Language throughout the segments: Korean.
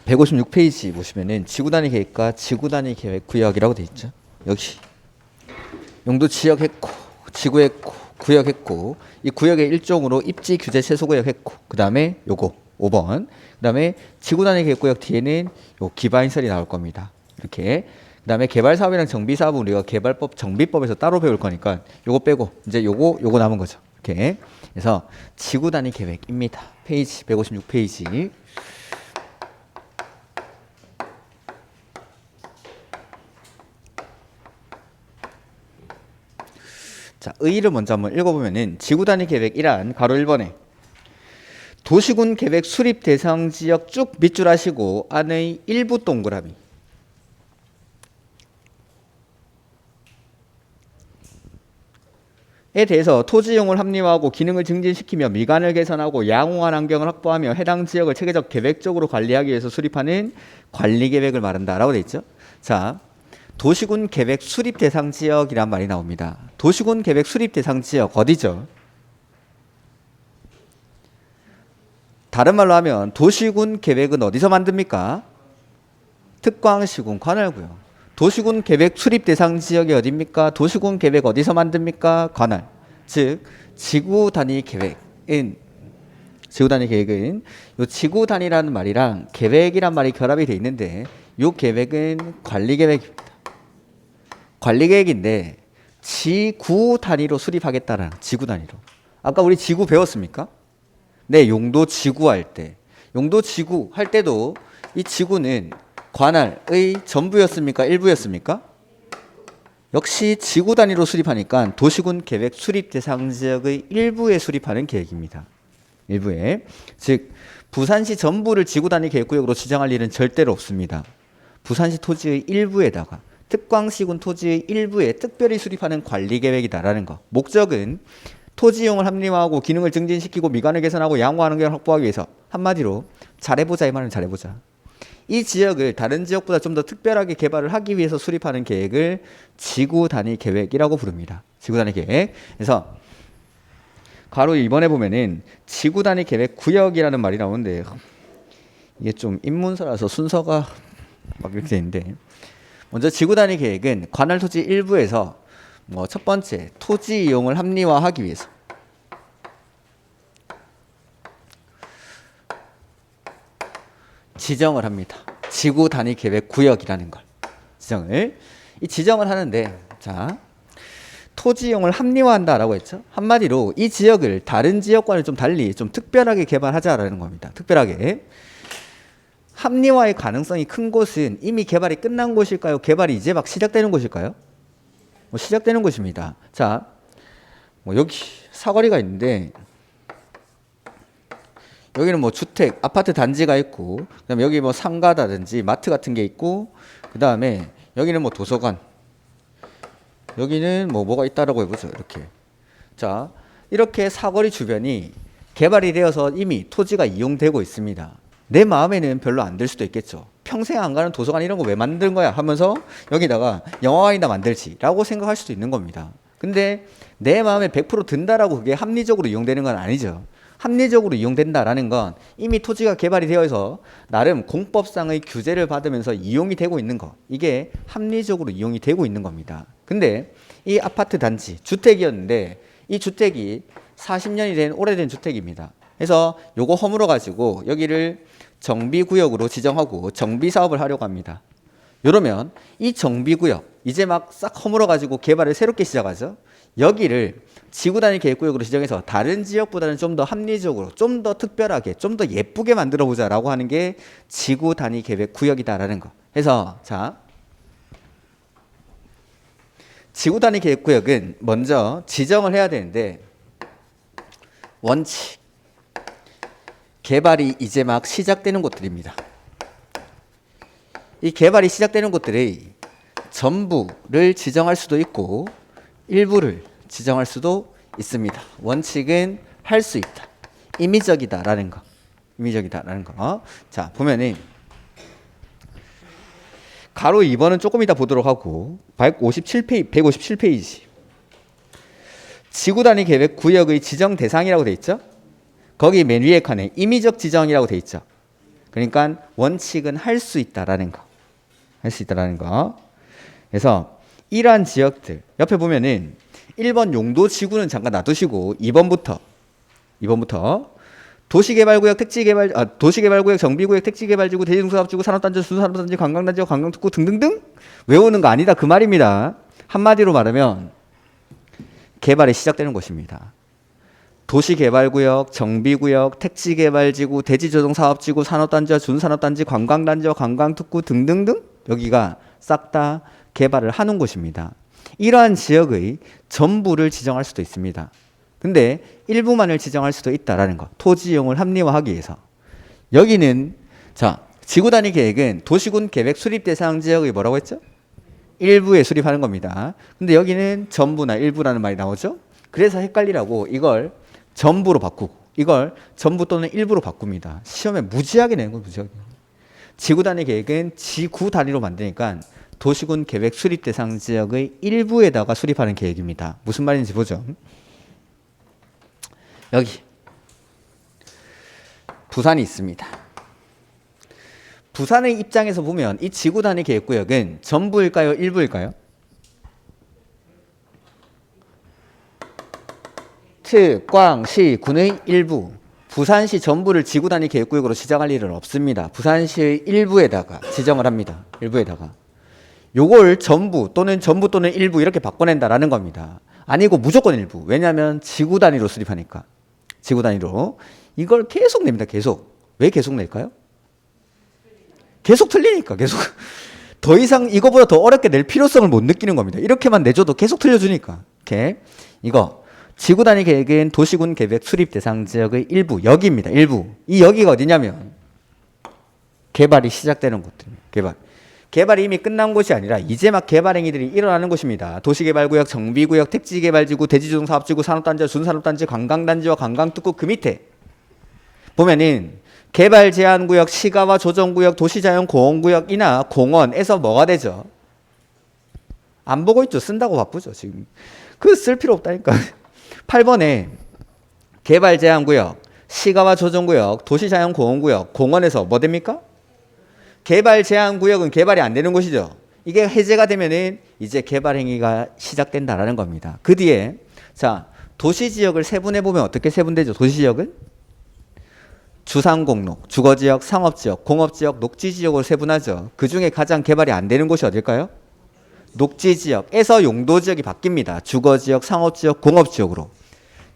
156페이지 보시면은 지구단위 계획과 지구단위 계획 구역이라고 돼 있죠. 여기 용도 지역했고 지구했고 구역했고 이 구역의 일종으로 입지 규제 최소 구역했고 그 다음에 요거 5번 그 다음에 지구단위 계획 구역 뒤에는 요 기반시설이 나올 겁니다. 이렇게 그 다음에 개발사업이랑 정비사업은 우리가 개발법 정비법에서 따로 배울 거니까 요거 빼고 이제 요거 남은 거죠. 이렇게 그래서 지구단위 계획입니다. 페이지 156페이지 자, 의의를 먼저 한번 읽어보면은 지구단위 계획 1안 가로 1번에 도시군 계획 수립 대상 지역 쭉 밑줄 하시고 안의 일부 동그라미 에 대해서 토지 이용을 합리화하고 기능을 증진시키며 미관을 개선하고 양호한 환경을 확보하며 해당 지역을 체계적 계획적으로 관리하기 위해서 수립하는 관리 계획을 말한다라고 돼 있죠. 자, 도시군 계획 수립 대상 지역이란 말이 나옵니다. 도시군 계획 수립 대상 지역 어디죠? 다른 말로 하면 도시군 계획은 어디서 만듭니까? 특광시군 관할구요. 도시군 계획 수립 대상 지역이 어디입니까? 도시군 계획 어디서 만듭니까? 관할. 즉 지구 단위 계획은 요 지구 단위라는 말이랑 계획이란 말이 결합이 돼 있는데 요 계획은 관리 계획입니다. 관리 계획인데 지구 단위로 수립하겠다는 지구 단위로. 아까 우리 지구 배웠습니까? 네, 용도 지구 할 때. 용도 지구 할 때도 이 지구는 관할의 전부였습니까? 일부였습니까? 역시 지구 단위로 수립하니까 도시군 계획 수립 대상 지역의 일부에 수립하는 계획입니다. 일부에. 즉 부산시 전부를 지구 단위 계획구역으로 지정할 일은 절대로 없습니다. 부산시 토지의 일부에다가 특광시군 토지의 일부에 특별히 수립하는 관리 계획이다라는 거. 목적은 토지 이용을 합리화하고 기능을 증진시키고 미관을 개선하고 양호한 환경을 확보하기 위해서 한마디로 잘해보자 이 말은 잘해보자. 이 지역을 다른 지역보다 좀 더 특별하게 개발을 하기 위해서 수립하는 계획을 지구 단위 계획이라고 부릅니다. 지구 단위 계획. 그래서 가로 2번에 보면은 지구 단위 계획 구역이라는 말이 나오는데 이게 좀 인문서라서 순서가 막 이렇게 돼 있는데 먼저 지구 단위 계획은 관할 토지 일부에서 첫 번째 토지 이용을 합리화하기 위해서 지정을 합니다. 지구 단위 계획 구역이라는 걸 지정을 하는데 자 토지 이용을 합리화한다라고 했죠. 한마디로 이 지역을 다른 지역과는 좀 달리 좀 특별하게 개발하자라는 겁니다. 특별하게 합리화의 가능성이 큰 곳은 이미 개발이 끝난 곳일까요? 개발이 이제 막 시작되는 곳일까요? 시작되는 곳입니다. 자, 여기 사거리가 있는데 여기는 주택, 아파트 단지가 있고 그다음에 여기 상가다든지 마트 같은 게 있고 그다음에 여기는 도서관 여기는 뭐가 있다라고 해보죠. 이렇게 자 이렇게 사거리 주변이 개발이 되어서 이미 토지가 이용되고 있습니다. 내 마음에는 별로 안 들 수도 있겠죠. 평생 안 가는 도서관 이런 거 왜 만든 거야 하면서 여기다가 영화관이나 만들지 라고 생각할 수도 있는 겁니다. 근데 내 마음에 100% 든다라고 그게 합리적으로 이용되는 건 아니죠. 합리적으로 이용된다라는 건 이미 토지가 개발이 되어서 나름 공법상의 규제를 받으면서 이용이 되고 있는 거. 이게 합리적으로 이용이 되고 있는 겁니다. 근데 이 아파트 단지 주택이었는데 이 주택이 40년이 된 오래된 주택입니다. 그래서 요거 허물어 가지고 여기를 정비구역으로 지정하고 정비사업을 하려고 합니다. 이러면 이 정비구역 이제 막 싹 허물어 가지고 개발을 새롭게 시작하죠. 여기를 지구단위 계획구역으로 지정해서 다른 지역보다는 좀 더 합리적으로 좀 더 특별하게 좀 더 예쁘게 만들어 보자라고 하는 게 지구단위 계획구역이다라는 거. 그래서 자 지구단위 계획구역은 먼저 지정을 해야 되는데 원칙 개발이 이제 막 시작되는 곳들입니다. 이 개발이 시작되는 곳들의 전부를 지정할 수도 있고 일부를 지정할 수도 있습니다. 원칙은 할 수 있다. 임의적이다라는 거. 임의적이다라는 거. 자, 보면은 가로 2번은 조금 이따 보도록 하고 157페이지 지구단위 계획 구역의 지정 대상이라고 돼 있죠. 거기 맨 위에 칸에 임의적 지정이라고 돼 있죠. 그러니까 원칙은 할 수 있다라는 거. 할 수 있다라는 거. 그래서 이러한 지역들 옆에 보면은 1번 용도 지구는 잠깐 놔두시고 2번부터 도시개발구역, 도시개발구역, 정비구역, 택지개발지구, 대중사업지구, 산업단지, 순산업단지, 관광단지, 관광특구 등등등 외우는 거 아니다 그 말입니다. 한마디로 말하면 개발이 시작되는 곳입니다. 도시개발구역, 정비구역, 택지개발지구, 대지조정사업지구, 산업단지와 준산업단지, 관광단지와 관광특구 등등등 여기가 싹 다 개발을 하는 곳입니다. 이러한 지역의 전부를 지정할 수도 있습니다. 근데 일부만을 지정할 수도 있다라는 거. 토지 이용을 합리화하기 위해서. 여기는 자, 지구 단위 계획은 도시군 계획 수립 대상 지역의 뭐라고 했죠? 일부에 수립하는 겁니다. 근데 여기는 전부나 일부라는 말이 나오죠? 그래서 헷갈리라고 이걸 전부로 바꾸고 이걸 전부 또는 일부로 바꿉니다. 시험에 무지하게 내는 거 무지하게. 지구 단위 계획은 지구 단위로 만드니까 도시군 계획 수립 대상 지역의 일부에다가 수립하는 계획입니다. 무슨 말인지 보죠. 여기 부산이 있습니다. 부산의 입장에서 보면 이 지구 단위 계획구역은 전부일까요? 일부일까요? 특광시 군의 일부. 부산시 전부를 지구 단위 계획구역으로 지정할 일은 없습니다. 부산시의 일부에다가 지정을 합니다. 일부에다가. 요걸 전부 또는 일부 이렇게 바꿔낸다라는 겁니다. 아니고 무조건 일부. 왜냐하면 지구 단위로 수립하니까. 지구 단위로. 이걸 계속 냅니다. 계속. 왜 계속 낼까요? 계속 틀리니까. 계속. 더 이상 이거보다 더 어렵게 낼 필요성을 못 느끼는 겁니다. 이렇게만 내줘도 계속 틀려주니까. 이렇게. 이거. 지구 단위 계획은 도시군 계획 수립 대상 지역의 일부. 여기입니다. 일부. 이 여기가 어디냐면 개발이 시작되는 곳들입니다. 개발이 이미 끝난 곳이 아니라 이제 막 개발 행위들이 일어나는 곳입니다. 도시개발구역, 정비구역, 택지개발지구, 대지조정사업지구, 산업단지, 준산업단지, 관광단지와 관광특구 그 밑에 보면은 개발제한구역, 시가와 조정구역, 도시자연공원구역이나 공원에서 뭐가 되죠? 안 보고 있죠. 쓴다고 바쁘죠. 지금 그 쓸 필요 없다니까. 8번에 개발제한구역, 시가와 조정구역, 도시자연공원구역, 공원에서 뭐 됩니까? 개발 제한 구역은 개발이 안 되는 곳이죠. 이게 해제가 되면은 이제 개발 행위가 시작된다라는 겁니다. 그 뒤에 자, 도시 지역을 세분해 보면 어떻게 세분되죠? 도시 지역은 주상공록, 주거지역, 상업지역, 공업지역, 녹지지역으로 세분하죠. 그 중에 가장 개발이 안 되는 곳이 어딜까요? 녹지지역에서 용도지역이 바뀝니다. 주거지역, 상업지역, 공업지역으로.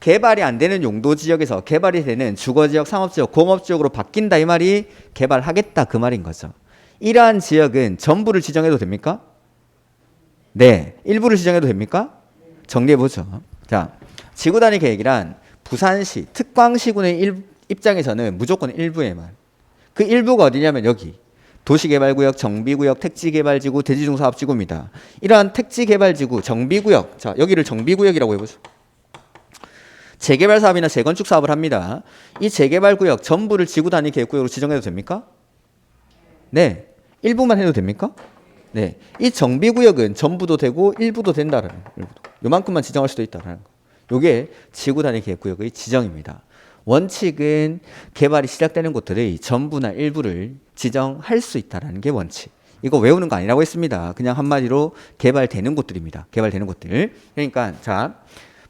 개발이 안 되는 용도지역에서 개발이 되는 주거지역, 상업지역, 공업지역으로 바뀐다 이 말이 개발하겠다 그 말인 거죠. 이러한 지역은 전부를 지정해도 됩니까? 네. 일부를 지정해도 됩니까? 정리해보죠. 자, 지구단위 계획이란 부산시, 특광시군의 입장에서는 무조건 일부에만. 그 일부가 어디냐면 여기. 도시개발구역, 정비구역, 택지개발지구, 대지중사업지구입니다. 이러한 택지개발지구, 정비구역. 자, 여기를 정비구역이라고 해보죠. 재개발 사업이나 재건축 사업을 합니다. 이 재개발 구역 전부를 지구 단위 계획구역으로 지정해도 됩니까? 네. 일부만 해도 됩니까? 네. 이 정비구역은 전부도 되고 일부도 된다는 거. 요만큼만 지정할 수도 있다는 거. 요게 지구 단위 계획구역의 지정입니다. 원칙은 개발이 시작되는 곳들의 전부나 일부를 지정할 수 있다는 게 원칙. 이거 외우는 거 아니라고 했습니다. 그냥 한마디로 개발되는 곳들입니다. 개발되는 곳들. 그러니까 자,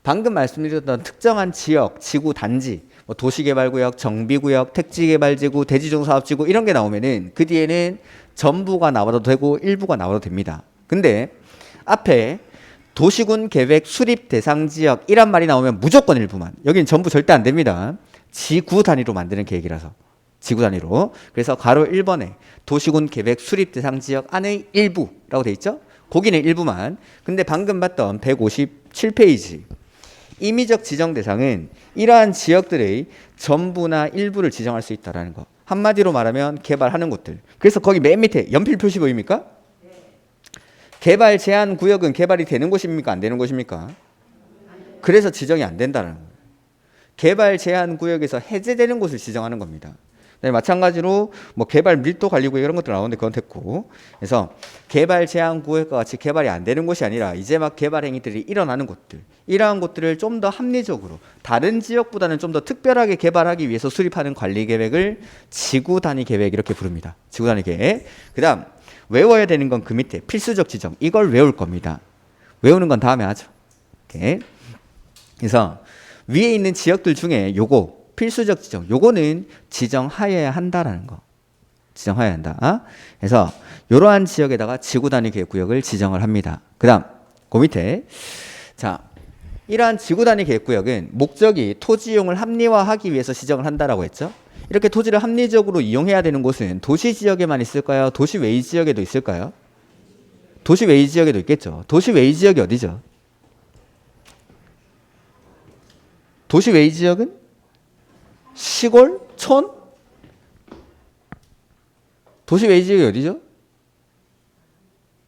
방금 말씀드렸던 특정한 지역, 지구 단지, 뭐 도시개발구역, 정비구역, 택지개발지구, 대지조정사업지구 이런 게 나오면은 그 뒤에는 전부가 나와도 되고 일부가 나와도 됩니다. 근데 앞에 도시군 계획 수립 대상 지역이란 말이 나오면 무조건 일부만. 여기는 전부 절대 안 됩니다. 지구 단위로 만드는 계획이라서. 지구 단위로. 그래서 괄호 1번에 도시군 계획 수립 대상 지역 안의 일부라고 돼 있죠? 거기는 일부만. 근데 방금 봤던 157페이지. 임의적 지정 대상은 이러한 지역들의 전부나 일부를 지정할 수 있다는 거. 한마디로 말하면 개발하는 곳들. 그래서 거기 맨 밑에 연필 표시 보입니까? 개발 제한 구역은 개발이 되는 곳입니까? 안 되는 곳입니까? 그래서 지정이 안 된다는 거예요. 개발 제한 구역에서 해제되는 곳을 지정하는 겁니다. 네, 마찬가지로 뭐 개발 밀도 관리구역 이런 것들 나오는데 그건 됐고. 그래서 개발 제한 구역과 같이 개발이 안 되는 곳이 아니라 이제 막 개발 행위들이 일어나는 곳들. 이러한 곳들을 좀 더 합리적으로 다른 지역보다는 좀 더 특별하게 개발하기 위해서 수립하는 관리 계획을 지구 단위 계획 이렇게 부릅니다. 지구 단위 계획. 그다음 외워야 되는 건 그 밑에 필수적 지정. 이걸 외울 겁니다. 외우는 건 다음에 하죠. 오케이. 그래서 위에 있는 지역들 중에 요거 필수적 지정, 요거는 지정하여야 한다라는 거. 지정하여야 한다. 그래서 이러한 지역에다가 지구 단위 계획구역을 지정을 합니다. 그 다음, 그 밑에. 자, 이러한 지구 단위 계획구역은 목적이 토지 이용을 합리화하기 위해서 지정을 한다라고 했죠. 이렇게 토지를 합리적으로 이용해야 되는 곳은 도시 지역에만 있을까요? 도시 외의 지역에도 있을까요? 도시 외의 지역에도 있겠죠. 도시 외의 지역이 어디죠? 도시 외의 지역은 시골? 촌? 도시 외의 지역이 어디죠?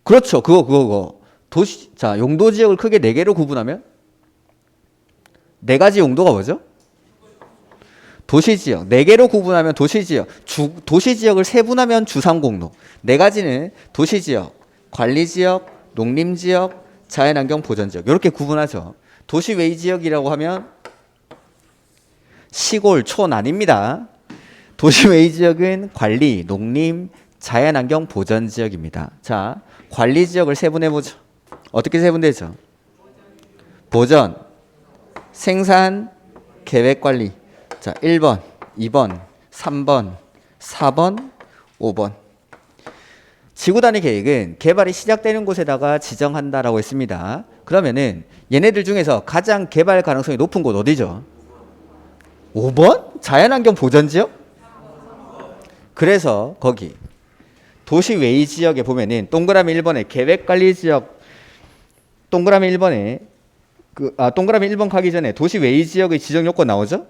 그렇죠. 그거. 도시, 자, 용도 지역을 크게 4개로 구분하면 4가지 용도가 뭐죠? 도시 지역. 4개로 구분하면 도시 지역. 도시 지역을 세분하면 주상공로. 4가지는 도시 지역, 관리 지역, 농림 지역, 자연환경 보전 지역. 이렇게 구분하죠. 도시 외의 지역이라고 하면 시골, 촌 아닙니다. 도시 외의 지역은 관리, 농림, 자연환경 보전 지역입니다. 자, 관리 지역을 세분해 보죠. 어떻게 세분되죠? 보전, 생산, 계획 관리. 자, 1번, 2번, 3번, 4번, 5번. 지구 단위 계획은 개발이 시작되는 곳에다가 지정한다라고 했습니다. 그러면은 얘네들 중에서 가장 개발 가능성이 높은 곳 어디죠? 5번? 자연환경 보전지역? 그래서 거기 도시 외의 지역에 보면은 동그라미 1번에 계획관리지역 동그라미 1번에 동그라미 1번 가기 전에 도시 외의 지역의 지정 요건 나오죠?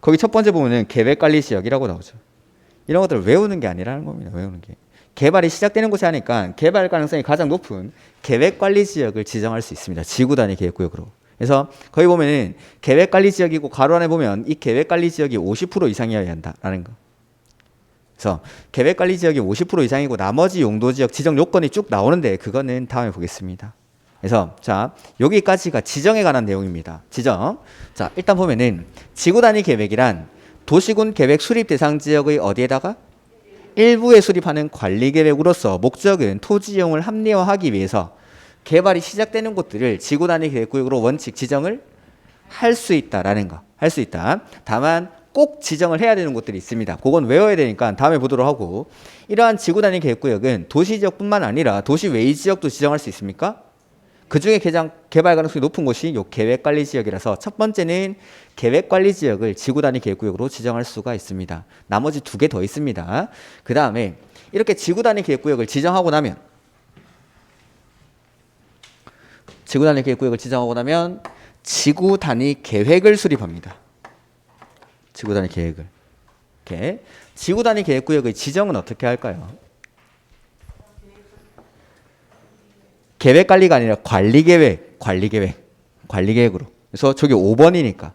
거기 첫 번째 보면은 계획관리지역이라고 나오죠. 이런 것들을 외우는 게 아니라는 겁니다. 외우는 게. 개발이 시작되는 곳이 하니까 개발 가능성이 가장 높은 계획관리지역을 지정할 수 있습니다. 지구 단위 계획구역으로. 그래서 거기 보면은 계획관리지역이고 가로 안에 보면 이 계획관리지역이 50% 이상이어야 한다라는 거. 그래서 계획관리지역이 50% 이상이고 나머지 용도지역 지정 요건이 쭉 나오는데 그거는 다음에 보겠습니다. 그래서 자 여기까지가 지정에 관한 내용입니다. 지정. 자 일단 보면은 지구 단위 계획이란 도시군 계획 수립 대상 지역의 어디에다가 일부에 수립하는 관리 계획으로서 목적은 토지 이용을 합리화하기 위해서 개발이 시작되는 곳들을 지구 단위 계획구역으로 원칙 지정을 할 수 있다라는 거. 할 수 있다. 다만 꼭 지정을 해야 되는 곳들이 있습니다. 그건 외워야 되니까 다음에 보도록 하고 이러한 지구 단위 계획구역은 도시 지역뿐만 아니라 도시 외의 지역도 지정할 수 있습니까? 그중에 가장 개발 가능성이 높은 곳이 요 계획관리 지역이라서 첫 번째는 계획관리 지역을 지구 단위 계획구역으로 지정할 수가 있습니다. 나머지 2개 더 있습니다. 그 다음에 이렇게 지구 단위 계획구역을 지정하고 나면 지구 단위 계획구역을 지정하고 나면 지구 단위 계획을 수립합니다. 지구 단위 계획을. 이렇게 지구 단위 계획구역의 지정은 어떻게 할까요? 계획 관리가 아니라 관리 계획으로. 그래서 저기 5번이니까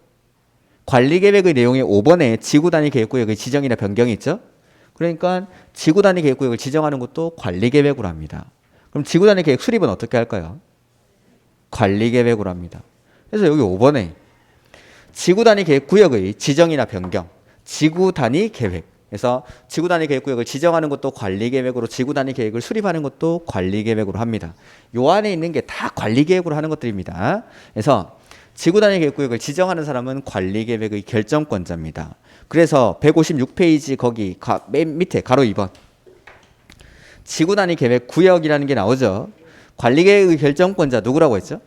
관리 계획의 내용이 5번에 지구 단위 계획구역의 지정이나 변경이 있죠. 그러니까 지구 단위 계획구역을 지정하는 것도 관리 계획으로 합니다. 그럼 지구 단위 계획 수립은 어떻게 할까요? 관리 계획으로 합니다. 그래서 여기 5번에 지구 단위 계획구역의 지정이나 변경, 지구 단위 계획. 그래서 지구 단위 계획구역을 지정하는 것도 관리 계획으로 지구 단위 계획을 수립하는 것도 관리 계획으로 합니다. 요 안에 있는 게 다 관리 계획으로 하는 것들입니다. 그래서 지구 단위 계획구역을 지정하는 사람은 관리 계획의 결정권자입니다. 그래서 156페이지 거기 맨 밑에 가로 2번 지구 단위 계획 구역이라는 게 나오죠. 관리 계획의 결정권자 누구라고 했죠?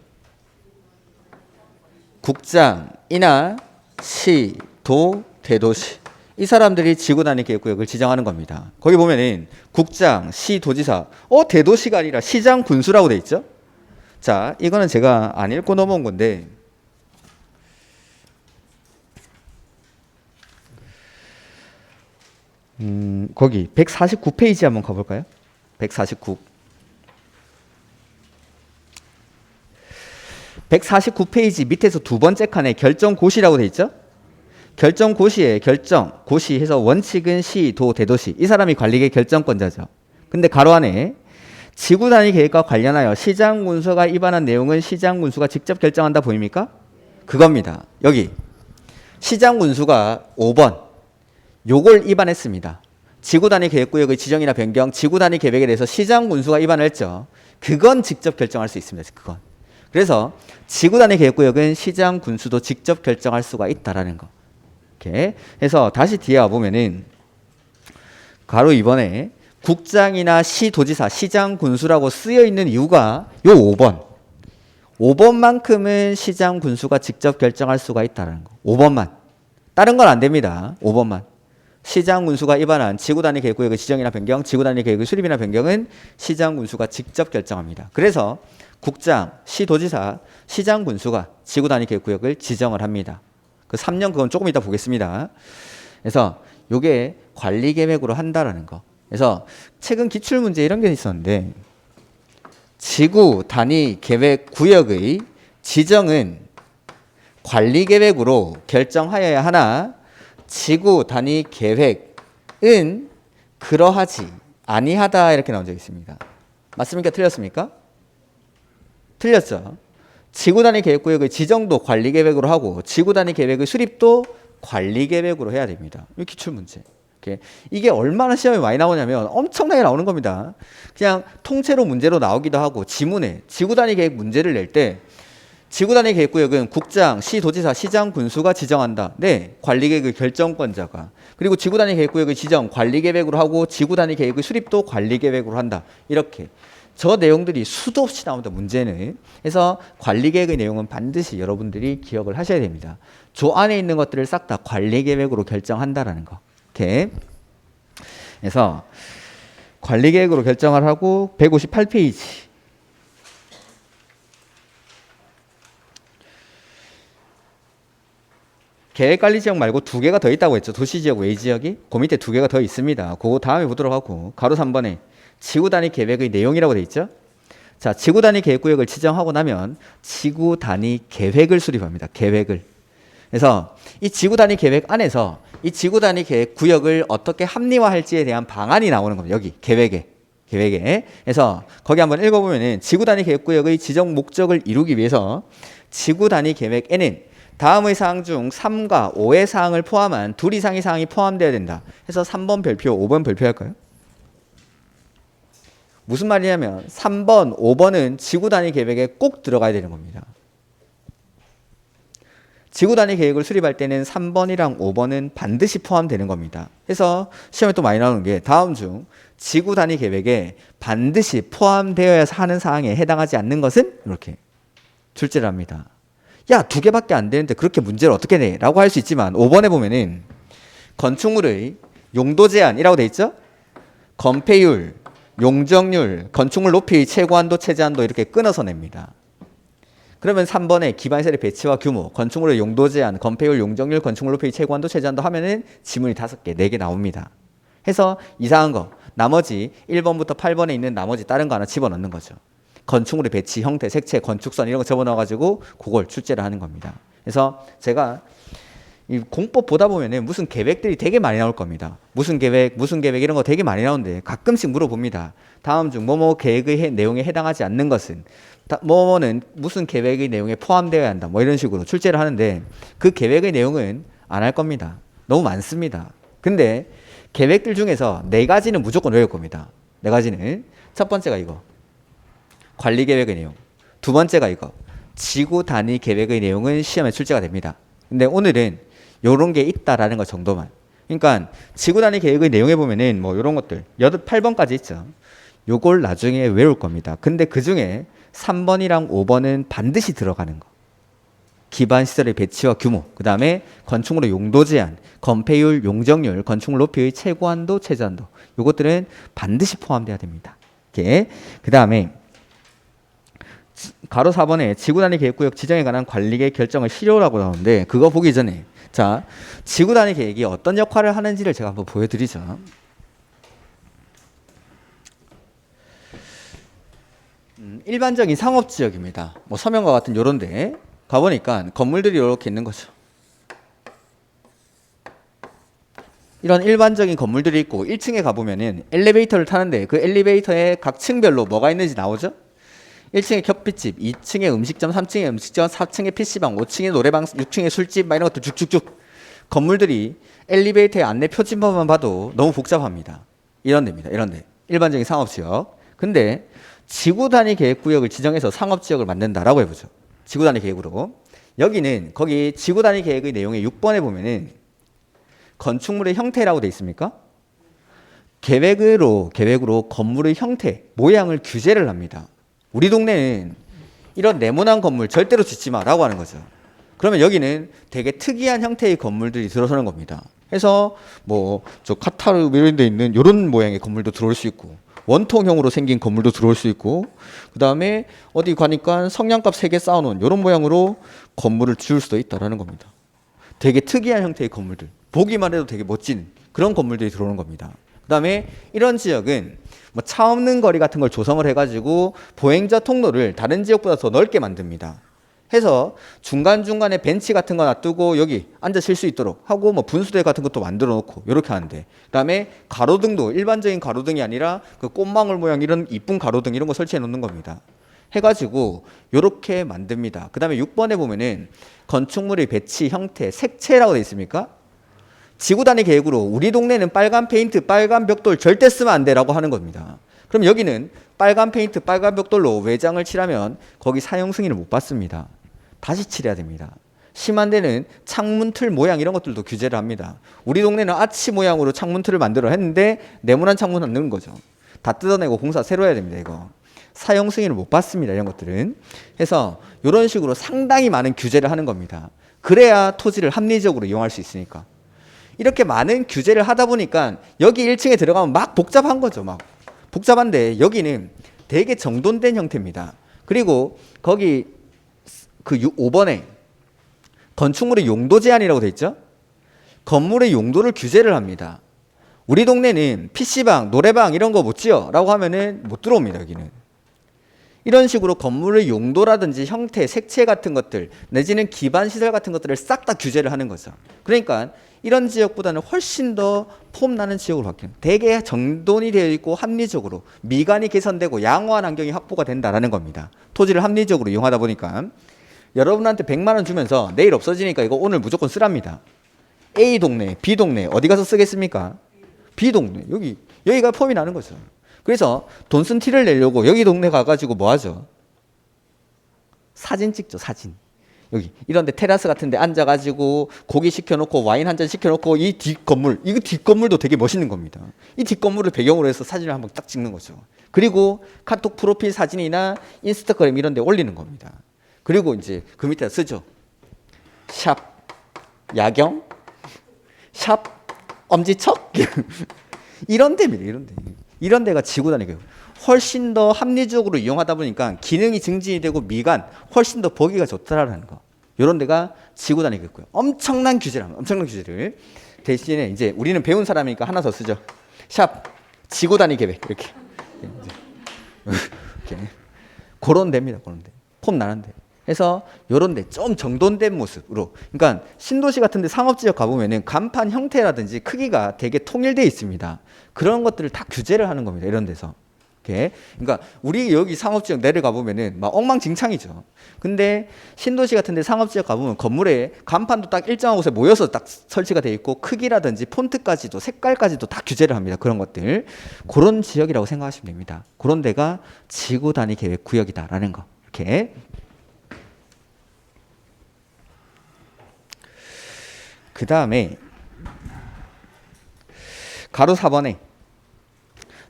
국장이나 시, 도, 대도시. 이 사람들이 지구 단위 계획구역을 지정하는 겁니다. 거기 보면은 국장, 시, 도지사, 대도시가 아니라 시장, 군수라고 돼 있죠. 자, 이거는 제가 안 읽고 넘어온 건데 거기 149페이지 한번 가볼까요? 149. 149페이지 밑에서 두 번째 칸에 결정고시라고 돼 있죠. 결정 고시에 결정 고시해서 원칙은 시, 도, 대도시. 이 사람이 관리계획 결정권자죠. 근데 가로 안에 지구 단위 계획과 관련하여 시장 군수가 위반한 내용은 시장 군수가 직접 결정한다 보입니까? 그겁니다. 여기 시장 군수가 5번 요걸 위반했습니다. 지구 단위 계획구역의 지정이나 변경, 지구 단위 계획에 대해서 시장 군수가 위반을 했죠. 그건 직접 결정할 수 있습니다. 그건. 그래서 지구 단위 계획구역은 시장 군수도 직접 결정할 수가 있다라는 거. 이렇게 해서 다시 뒤에 와 보면은 가로 2번에 국장이나 시도지사, 시장 군수라고 쓰여 있는 이유가 요 5번. 5번만큼은 시장 군수가 직접 결정할 수가 있다는 거. 5번만. 다른 건 안 됩니다. 5번만. 시장 군수가 위반한 지구 단위 계획구역의 지정이나 변경, 지구 단위 계획의 수립이나 변경은 시장 군수가 직접 결정합니다. 그래서 국장, 시도지사, 시장 군수가 지구 단위 계획구역을 지정을 합니다. 그 3년 그건 조금 이따 보겠습니다. 그래서 요게 관리 계획으로 한다라는 거. 그래서 최근 기출 문제 이런 게 있었는데 지구 단위 계획 구역의 지정은 관리 계획으로 결정하여야 하나 지구 단위 계획은 그러하지 아니하다 이렇게 나온 적이 있습니다. 맞습니까? 틀렸습니까? 틀렸죠. 지구 단위 계획 구역의 지정도 관리 계획으로 하고 지구 단위 계획의 수립도 관리 계획으로 해야 됩니다. 이 기출 문제. 이게 얼마나 시험에 많이 나오냐면 엄청나게 나오는 겁니다. 그냥 통째로 문제로 나오기도 하고 지문에 지구 단위 계획 문제를 낼 때 지구 단위 계획구역은 국장, 시도지사, 시장 군수가 지정한다. 네, 관리 계획의 결정권자가. 그리고 지구 단위 계획구역의 지정 관리 계획으로 하고 지구 단위 계획의 수립도 관리 계획으로 한다. 이렇게 저 내용들이 수도 없이 나온다. 문제는. 그래서 관리 계획의 내용은 반드시 여러분들이 기억을 하셔야 됩니다. 저 안에 있는 것들을 싹 다 관리 계획으로 결정한다라는 거. 이렇게. 그래서 관리 계획으로 결정을 하고 158페이지. 계획관리지역 말고 두 개가 더 있다고 했죠. 도시지역, 외지역이. 그 밑에 두 개가 더 있습니다. 그거 다음에 보도록 하고 가로 3번에 지구 단위 계획의 내용이라고 돼 있죠. 자, 지구 단위 계획구역을 지정하고 나면 지구 단위 계획을 수립합니다. 계획을. 그래서 이 지구 단위 계획 안에서 이 지구 단위 계획 구역을 어떻게 합리화할지에 대한 방안이 나오는 겁니다. 여기 계획에. 그래서 거기 한번 읽어보면은 지구 단위 계획 구역의 지정 목적을 이루기 위해서 지구 단위 계획에는 다음의 사항 중 3과 5의 사항을 포함한 둘 이상의 사항이 포함되어야 된다. 해서 3번 별표, 5번 별표할까요? 무슨 말이냐면 3번, 5번은 지구 단위 계획에 꼭 들어가야 되는 겁니다. 지구 단위 계획을 수립할 때는 3번이랑 5번은 반드시 포함되는 겁니다. 그래서 시험에 또 많이 나오는 게 다음 중 지구 단위 계획에 반드시 포함되어야 하는 사항에 해당하지 않는 것은 이렇게 출제를 합니다. 야, 두 개밖에 안 되는데 그렇게 문제를 어떻게 내? 라고 할 수 있지만 5번에 보면은 건축물의 용도 제한이라고 돼 있죠? 건폐율, 용적률, 건축물 높이, 최고한도, 최저한도 이렇게 끊어서 냅니다. 그러면 3번에 기반시설의 배치와 규모, 건축물의 용도 제한, 건폐율, 용적률, 건축물 높이, 최고한도, 최저한도 하면은 지문이 5개, 4개 나옵니다. 해서 이상한 거, 나머지 1번부터 8번에 있는 나머지 다른 거 하나 집어넣는 거죠. 건축물의 배치, 형태, 색채, 건축선 이런 거 집어넣어가지고 그걸 출제를 하는 겁니다. 그래서 제가 이 공법 보다 보면은 무슨 계획들이 되게 많이 나올 겁니다. 무슨 계획 이런 거 되게 많이 나오는데 가끔씩 물어봅니다. 다음 중 뭐뭐 계획의 내용에 해당하지 않는 것은 뭐뭐는 무슨 계획의 내용에 포함되어야 한다. 뭐 이런 식으로 출제를 하는데 그 계획의 내용은 안 할 겁니다. 너무 많습니다. 근데 계획들 중에서 4가지는 무조건 외울 겁니다. 4가지는 첫 번째가 이거. 관리 계획의 내용. 두 번째가 이거. 지구 단위 계획의 내용은 시험에 출제가 됩니다. 근데 오늘은 요런 게 있다라는 것 정도만. 그러니까 지구 단위 계획의 내용에 보면은 뭐 요런 것들 8번까지 있죠. 요걸 나중에 외울 겁니다. 근데 그 중에 3번이랑 5번은 반드시 들어가는 거. 기반 시설의 배치와 규모, 그 다음에 건축물의 용도 제한, 건폐율, 용적률, 건축물 높이의 최고한도, 최저한도. 요것들은 반드시 포함돼야 됩니다. 이렇게. 그 다음에 가로 4번에 지구단위 계획구역 지정에 관한 관리계획 결정을 실효라고 나오는데 그거 보기 전에 자 지구단위 계획이 어떤 역할을 하는지를 제가 한번 보여드리죠. 일반적인 상업지역입니다. 뭐 서명과 같은 요런데 가보니까 건물들이 이렇게 있는 거죠. 이런 일반적인 건물들이 있고 1층에 가보면은 엘리베이터를 타는데 그 엘리베이터에 각 층별로 뭐가 있는지 나오죠? 1층에 겹빛집, 2층에 음식점, 3층에 음식점, 4층에 PC방, 5층에 노래방, 6층에 술집 막 이런 것들 쭉쭉쭉 건물들이 엘리베이터의 안내 표지판만 봐도 너무 복잡합니다. 이런 데입니다. 이런 데. 일반적인 상업지역. 근데 지구 단위 계획구역을 지정해서 상업지역을 만든다라고 해보죠. 지구 단위 계획으로. 여기는 거기 지구 단위 계획의 내용에 6번에 보면은 건축물의 형태라고 돼 있습니까? 계획으로 건물의 형태, 모양을 규제를 합니다. 우리 동네는 이런 네모난 건물 절대로 짓지 마라고 하는 거죠. 그러면 여기는 되게 특이한 형태의 건물들이 들어서는 겁니다. 해서 뭐 저 카타르 이런 데 있는 이런 모양의 건물도 들어올 수 있고 원통형으로 생긴 건물도 들어올 수 있고 그 다음에 어디 가니까 성냥갑 3개 쌓아놓은 이런 모양으로 건물을 지을 수도 있다라는 겁니다. 되게 특이한 형태의 건물들, 보기만 해도 되게 멋진 그런 건물들이 들어오는 겁니다. 그 다음에 이런 지역은 뭐 차 없는 거리 같은 걸 조성을 해가지고 보행자 통로를 다른 지역보다 더 넓게 만듭니다. 해서 중간중간에 벤치 같은 거 놔두고 여기 앉아 쉴 수 있도록 하고 뭐 분수대 같은 것도 만들어 놓고 이렇게 하는데 그다음에 가로등도 일반적인 가로등이 아니라 그 꽃망울 모양 이런 이쁜 가로등 이런 거 설치해 놓는 겁니다. 해가지고 이렇게 만듭니다. 그다음에 6번에 보면은 건축물의 배치, 형태, 색채라고 되어 있습니까? 지구 단위 계획으로 우리 동네는 빨간 페인트, 빨간 벽돌 절대 쓰면 안 돼라고 하는 겁니다. 그럼 여기는 빨간 페인트, 빨간 벽돌로 외장을 칠하면 거기 사용 승인을 못 받습니다. 다시 칠해야 됩니다. 심한 데는 창문 틀 모양 이런 것들도 규제를 합니다. 우리 동네는 아치 모양으로 창문 틀을 만들어 했는데 네모난 창문 안 넣는 거죠. 다 뜯어내고 공사 새로 해야 됩니다. 이거 사용 승인을 못 받습니다. 이런 것들은. 해서 이런 식으로 상당히 많은 규제를 하는 겁니다. 그래야 토지를 합리적으로 이용할 수 있으니까. 이렇게 많은 규제를 하다 보니까 여기 1층에 들어가면 막 복잡한 거죠. 막 복잡한데 여기는 되게 정돈된 형태입니다. 그리고 거기 그 5번에 건축물의 용도 제한이라고 돼 있죠. 건물의 용도를 규제를 합니다. 우리 동네는 PC방, 노래방 이런 거 못 지어 라고 하면은 못 들어옵니다. 여기는. 이런 식으로 건물의 용도라든지 형태, 색채 같은 것들 내지는 기반 시설 같은 것들을 싹 다 규제를 하는 거죠. 그러니까 이런 지역보다는 훨씬 더 폼나는 지역으로 바뀌는 되게 정돈이 되어 있고 합리적으로 미관이 개선되고 양호한 환경이 확보가 된다라는 겁니다. 토지를 합리적으로 이용하다 보니까 여러분한테 100만 원 주면서 내일 없어지니까 이거 오늘 무조건 쓰랍니다. A 동네, B 동네 어디 가서 쓰겠습니까? B 동네 여기가 폼이 나는 거죠. 그래서 돈 쓴 티를 내려고 여기 동네 가가지고 뭐 하죠? 사진 찍죠. 사진. 여기 이런데 테라스 같은데 앉아가지고 고기 시켜놓고 와인 한 잔 시켜놓고 이 뒷건물 이거 뒷건물도 되게 멋있는 겁니다. 이 뒷건물을 배경으로 해서 사진을 한번 딱 찍는 거죠. 그리고 카톡 프로필 사진이나 인스타그램 이런 데 올리는 겁니다. 그리고 이제 그 밑에 쓰죠. 샵 야경 샵 엄지척 이런 데입니다. 이런 데. 이런 데가 지구 단위 계획. 훨씬 더 합리적으로 이용하다 보니까 기능이 증진이 되고 미관 훨씬 더 보기가 좋다라는 거. 이런 데가 지구 단위 계획고요. 엄청난 규제를 합니다. 엄청난 규제를. 대신에 이제 우리는 배운 사람이니까 하나 더 쓰죠. 샵 지구 단위 계획 이렇게. 이렇게. 그런 데입니다. 그런 데. 폼 나는 데. 해서 요런 데 좀 정돈된 모습으로 그러니까 신도시 같은 데 상업지역 가보면은 간판 형태라든지 크기가 되게 통일되어 있습니다. 그런 것들을 다 규제를 하는 겁니다. 이런 데서. 이렇게. 그러니까 우리 여기 상업지역 내려가 보면은 막 엉망진창이죠. 근데 신도시 같은 데 상업지역 가보면 건물에 간판도 딱 일정한 곳에 모여서 딱 설치가 되어 있고 크기라든지 폰트까지도 색깔까지도 다 규제를 합니다. 그런 것들. 그런 지역이라고 생각하시면 됩니다. 그런 데가 지구 단위 계획 구역이다라는 거. 이렇게. 그 다음에 가로 4번에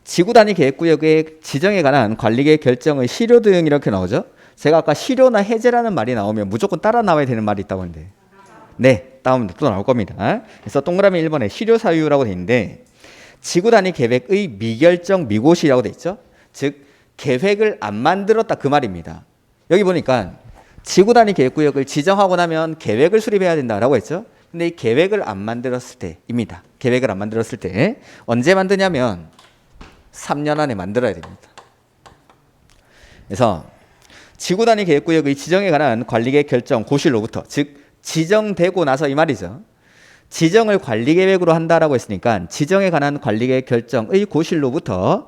지구 단위 계획구역의 지정에 관한 관리계획 결정의 실효 등 이렇게 나오죠. 제가 아까 실효나 해제라는 말이 나오면 무조건 따라 나와야 되는 말이 있다고 하는데 네, 다음 또 나올 겁니다. 그래서 동그라미 1번에 실효 사유라고 돼 있는데 지구 단위 계획의 미결정 미고시라고 돼 있죠. 즉 계획을 안 만들었다 그 말입니다. 여기 보니까 지구 단위 계획구역을 지정하고 나면 계획을 수립해야 된다라고 했죠. 근데 이 계획을 안 만들었을 때입니다. 계획을 안 만들었을 때 언제 만드냐면 3년 안에 만들어야 됩니다. 그래서 지구 단위 계획구역의 지정에 관한 관리계획 결정 고실로부터 즉 지정되고 나서 이 말이죠. 지정을 관리계획으로 한다라고 했으니까 지정에 관한 관리계획 결정의 고실로부터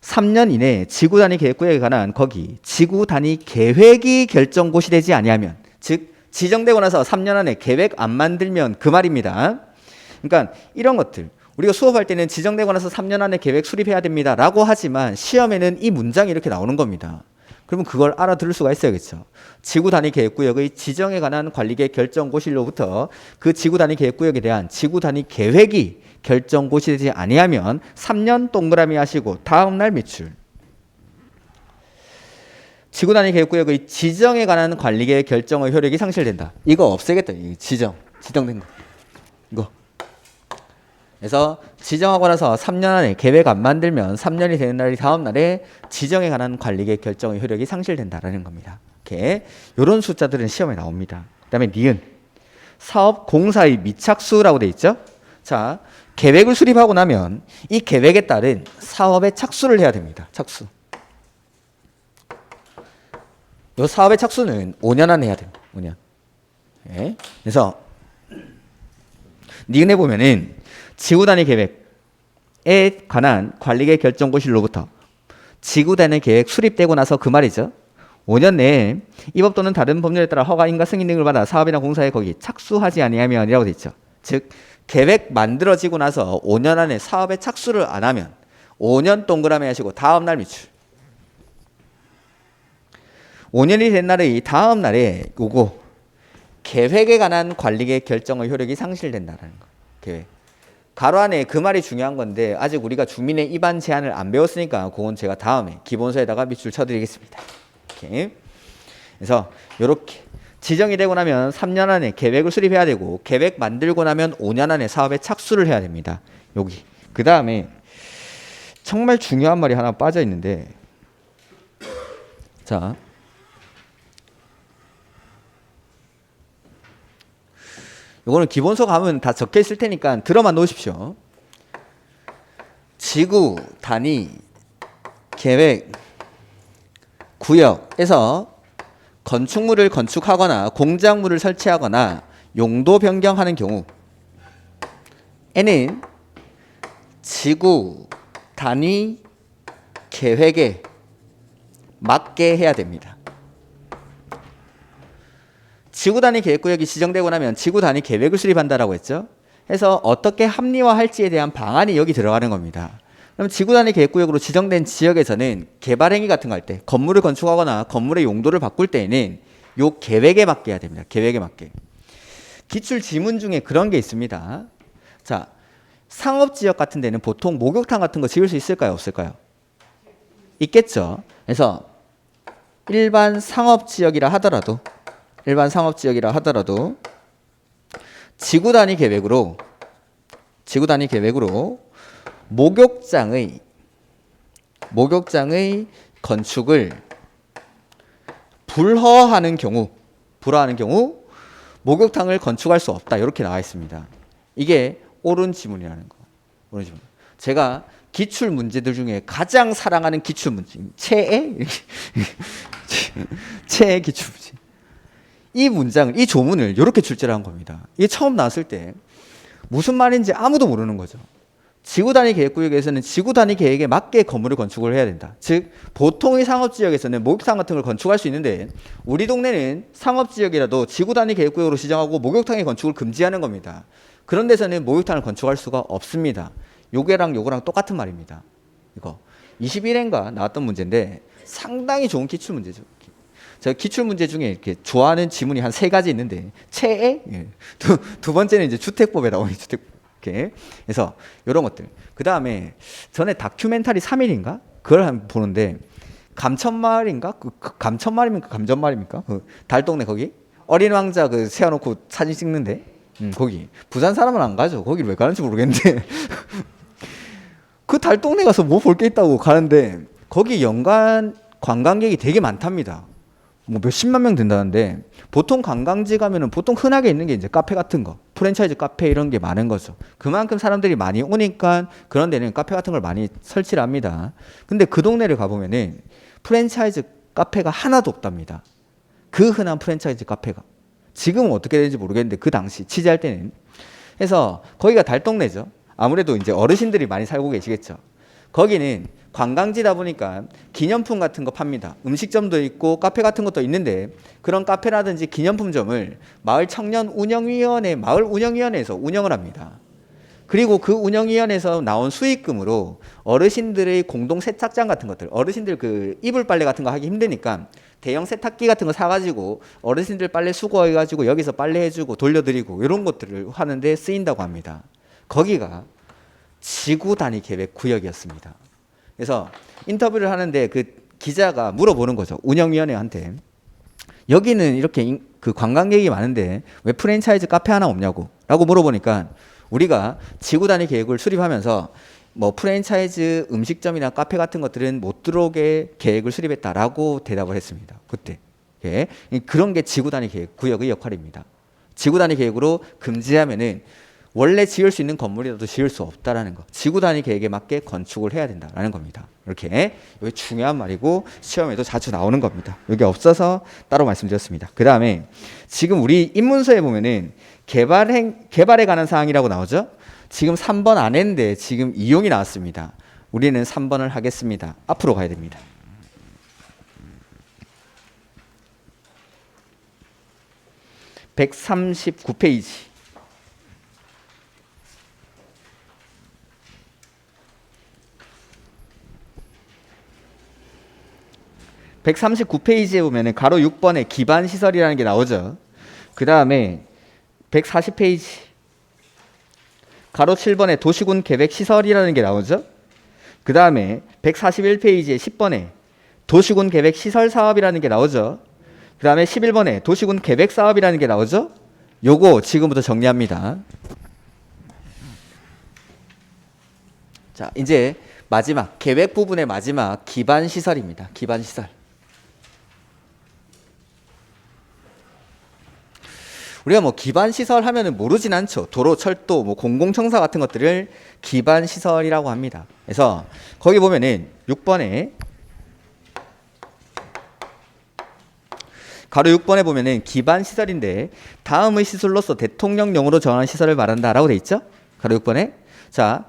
3년 이내에 지구 단위 계획구역에 관한 거기 지구 단위 계획이 결정 고시되지 아니하면, 즉 지정되고 나서 3년 안에 계획 안 만들면 그 말입니다. 그러니까 이런 것들 우리가 수업할 때는 지정되고 나서 3년 안에 계획 수립해야 됩니다 라고 하지만 시험에는 이 문장이 이렇게 나오는 겁니다. 그러면 그걸 알아들을 수가 있어야겠죠. 지구 단위 계획구역의 지정에 관한 관리계획 결정 고실로부터 그 지구 단위 계획구역에 대한 지구 단위 계획이 결정 고시되지 아니하면 3년 동그라미 하시고 다음날 미출. 지구 단위 계획구역의 지정에 관한 관리계획 결정의 효력이 상실된다. 이거 없애겠다. 이 지정된 거. 이거. 그래서 지정하고 나서 3년 안에 계획 안 만들면 3년이 되는 날이 다음 날에 지정에 관한 관리계획 결정의 효력이 상실된다라는 겁니다. 이렇게 이런 숫자들은 시험에 나옵니다. 그다음에 니은 사업 공사의 미착수라고 돼 있죠. 자, 계획을 수립하고 나면 이 계획에 따른 사업의 착수를 해야 됩니다. 착수. 이 사업의 착수는 5년 안에 해야 됩니다. 5년. 네. 그래서 니은에 보면은 지구 단위 계획에 관한 관리계획 결정 고실로부터 지구 단위 계획 수립되고 나서 그 말이죠. 5년 내에 이 법 또는 다른 법률에 따라 허가인가 승인 등을 받아 사업이나 공사에 거기 착수하지 아니하면이라고 돼 있죠. 즉 계획 만들어지고 나서 5년 안에 사업에 착수를 안 하면 5년 동그라미 하시고 다음 날 미출. 5년이 된 날의 다음 날에 요거 계획에 관한 관리계획 결정의 효력이 상실된다는 거. 계획. 가로 안에 그 말이 중요한 건데 아직 우리가 주민의 입안 제한을 안 배웠으니까 그건 제가 다음에 기본서에다가 밑줄 쳐드리겠습니다. 이렇게. 그래서 이렇게 지정이 되고 나면 3년 안에 계획을 수립해야 되고 계획 만들고 나면 5년 안에 사업에 착수를 해야 됩니다. 여기. 그 다음에 정말 중요한 말이 하나 빠져 있는데, 자, 이거는 기본서 가면 다 적혀 있을 테니까 들어만 놓으십시오. 지구 단위 계획 구역에서 건축물을 건축하거나 공작물을 설치하거나 용도 변경하는 경우에는 지구 단위 계획에 맞게 해야 됩니다. 지구 단위 계획구역이 지정되고 나면 지구 단위 계획을 수립한다라고 했죠. 그래서 어떻게 합리화할지에 대한 방안이 여기 들어가는 겁니다. 그럼 지구 단위 계획구역으로 지정된 지역에서는 개발 행위 같은 거 할 때 건물을 건축하거나 건물의 용도를 바꿀 때에는 요 계획에 맞게 해야 됩니다. 계획에 맞게. 기출 지문 중에 그런 게 있습니다. 자, 상업지역 같은 데는 보통 목욕탕 같은 거 지을 수 있을까요? 없을까요? 있겠죠. 그래서 일반 상업지역이라 하더라도 지구 단위 계획으로 목욕장의 건축을 불허하는 경우 목욕탕을 건축할 수 없다. 이렇게 나와 있습니다. 이게 옳은 지문이라는 거. 옳은 지문. 제가 기출 문제들 중에 가장 사랑하는 기출 문제. 최애 기출 문제. 이 문장을, 이 조문을 이렇게 출제를 한 겁니다. 이게 처음 나왔을 때 무슨 말인지 아무도 모르는 거죠. 지구 단위 계획구역에서는 지구 단위 계획에 맞게 건물을 건축을 해야 된다. 즉 보통의 상업지역에서는 목욕탕 같은 걸 건축할 수 있는데 우리 동네는 상업지역이라도 지구 단위 계획구역으로 지정하고 목욕탕의 건축을 금지하는 겁니다. 그런 데서는 목욕탕을 건축할 수가 없습니다. 요거랑 똑같은 말입니다. 이거 21회인가 나왔던 문제인데 상당히 좋은 기출 문제죠. 제가 기출 문제 중에 이렇게 좋아하는 지문이 한 3가지 있는데 최애 두 번째는 이제 주택법에 나오는 주택법. 이렇게. 그래서 이런 것들. 그 다음에 전에 다큐멘터리 3일인가 그걸 한번 보는데 감천마을인가 감천마을입니까 감전마을입니까 그 달동네 거기 어린 왕자 그 세워놓고 사진 찍는데 거기 부산 사람은 안 가죠. 거기를 왜 가는지 모르겠는데 그 달동네 가서 뭐 볼 게 있다고 가는데 거기 연간 관광객이 되게 많답니다. 뭐 몇십만 명 된다는데 보통 관광지 가면은 보통 흔하게 있는 게 이제 카페 같은 거, 프랜차이즈 카페 이런 게 많은 거죠. 그만큼 사람들이 많이 오니까 그런 데는 카페 같은 걸 많이 설치를 합니다. 근데 그 동네를 가보면은 프랜차이즈 카페가 하나도 없답니다. 그 흔한 프랜차이즈 카페가. 지금은 어떻게 되는지 모르겠는데 그 당시 취재할 때는 그래서 거기가 달동네죠. 아무래도 이제 어르신들이 많이 살고 계시겠죠. 거기는 관광지다 보니까 기념품 같은 거 팝니다. 음식점도 있고 카페 같은 것도 있는데 그런 카페라든지 기념품점을 마을 청년 운영위원회, 마을 운영위원회에서 운영을 합니다. 그리고 그 운영위원회에서 나온 수익금으로 어르신들의 공동 세탁장 같은 것들, 어르신들 그 이불 빨래 같은 거 하기 힘드니까 대형 세탁기 같은 거 사가지고 어르신들 빨래 수거해가지고 여기서 빨래해주고 돌려드리고 이런 것들을 하는데 쓰인다고 합니다. 거기가 지구 단위 계획 구역이었습니다. 그래서 인터뷰를 하는데 그 기자가 물어보는 거죠. 운영위원회한테. 여기는 이렇게 그 관광객이 많은데 왜 프랜차이즈 카페 하나 없냐고 라고 물어보니까 우리가 지구 단위 계획을 수립하면서 뭐 프랜차이즈 음식점이나 카페 같은 것들은 못 들어오게 계획을 수립했다라고 대답을 했습니다. 그때. 예. 그런 게 지구 단위 계획 구역의 역할입니다. 지구 단위 계획으로 금지하면은 원래 지을 수 있는 건물이라도 지을 수 없다라는 거. 지구 단위 계획에 맞게 건축을 해야 된다라는 겁니다. 이렇게 이게 중요한 말이고 시험에도 자주 나오는 겁니다. 여기 없어서 따로 말씀드렸습니다. 그 다음에 지금 우리 입문서에 보면은 개발에 관한 사항이라고 나오죠. 지금 3번 안 했는데 지금 이용이 나왔습니다. 우리는 3번을 하겠습니다. 앞으로 가야 됩니다. (139페이지) 139페이지에 보면은 가로 6번에 기반 시설이라는 게 나오죠. 그 다음에 140페이지 가로 7번에 도시군 계획 시설이라는 게 나오죠. 그 다음에 141페이지에 10번에 도시군 계획 시설 사업이라는 게 나오죠. 그 다음에 11번에 도시군 계획 사업이라는 게 나오죠. 요거 지금부터 정리합니다. 자, 이제 마지막 계획 부분의 마지막 기반 시설입니다. 기반 시설. 우리가 뭐 기반 시설 하면은 모르진 않죠. 도로, 철도, 뭐 공공청사 같은 것들을 기반 시설이라고 합니다. 그래서 거기 보면은 6번에 가로 6번에 보면은 기반 시설인데 다음의 시설로서 대통령령으로 정한 시설을 말한다라고 돼 있죠. 가로 6번에. 자,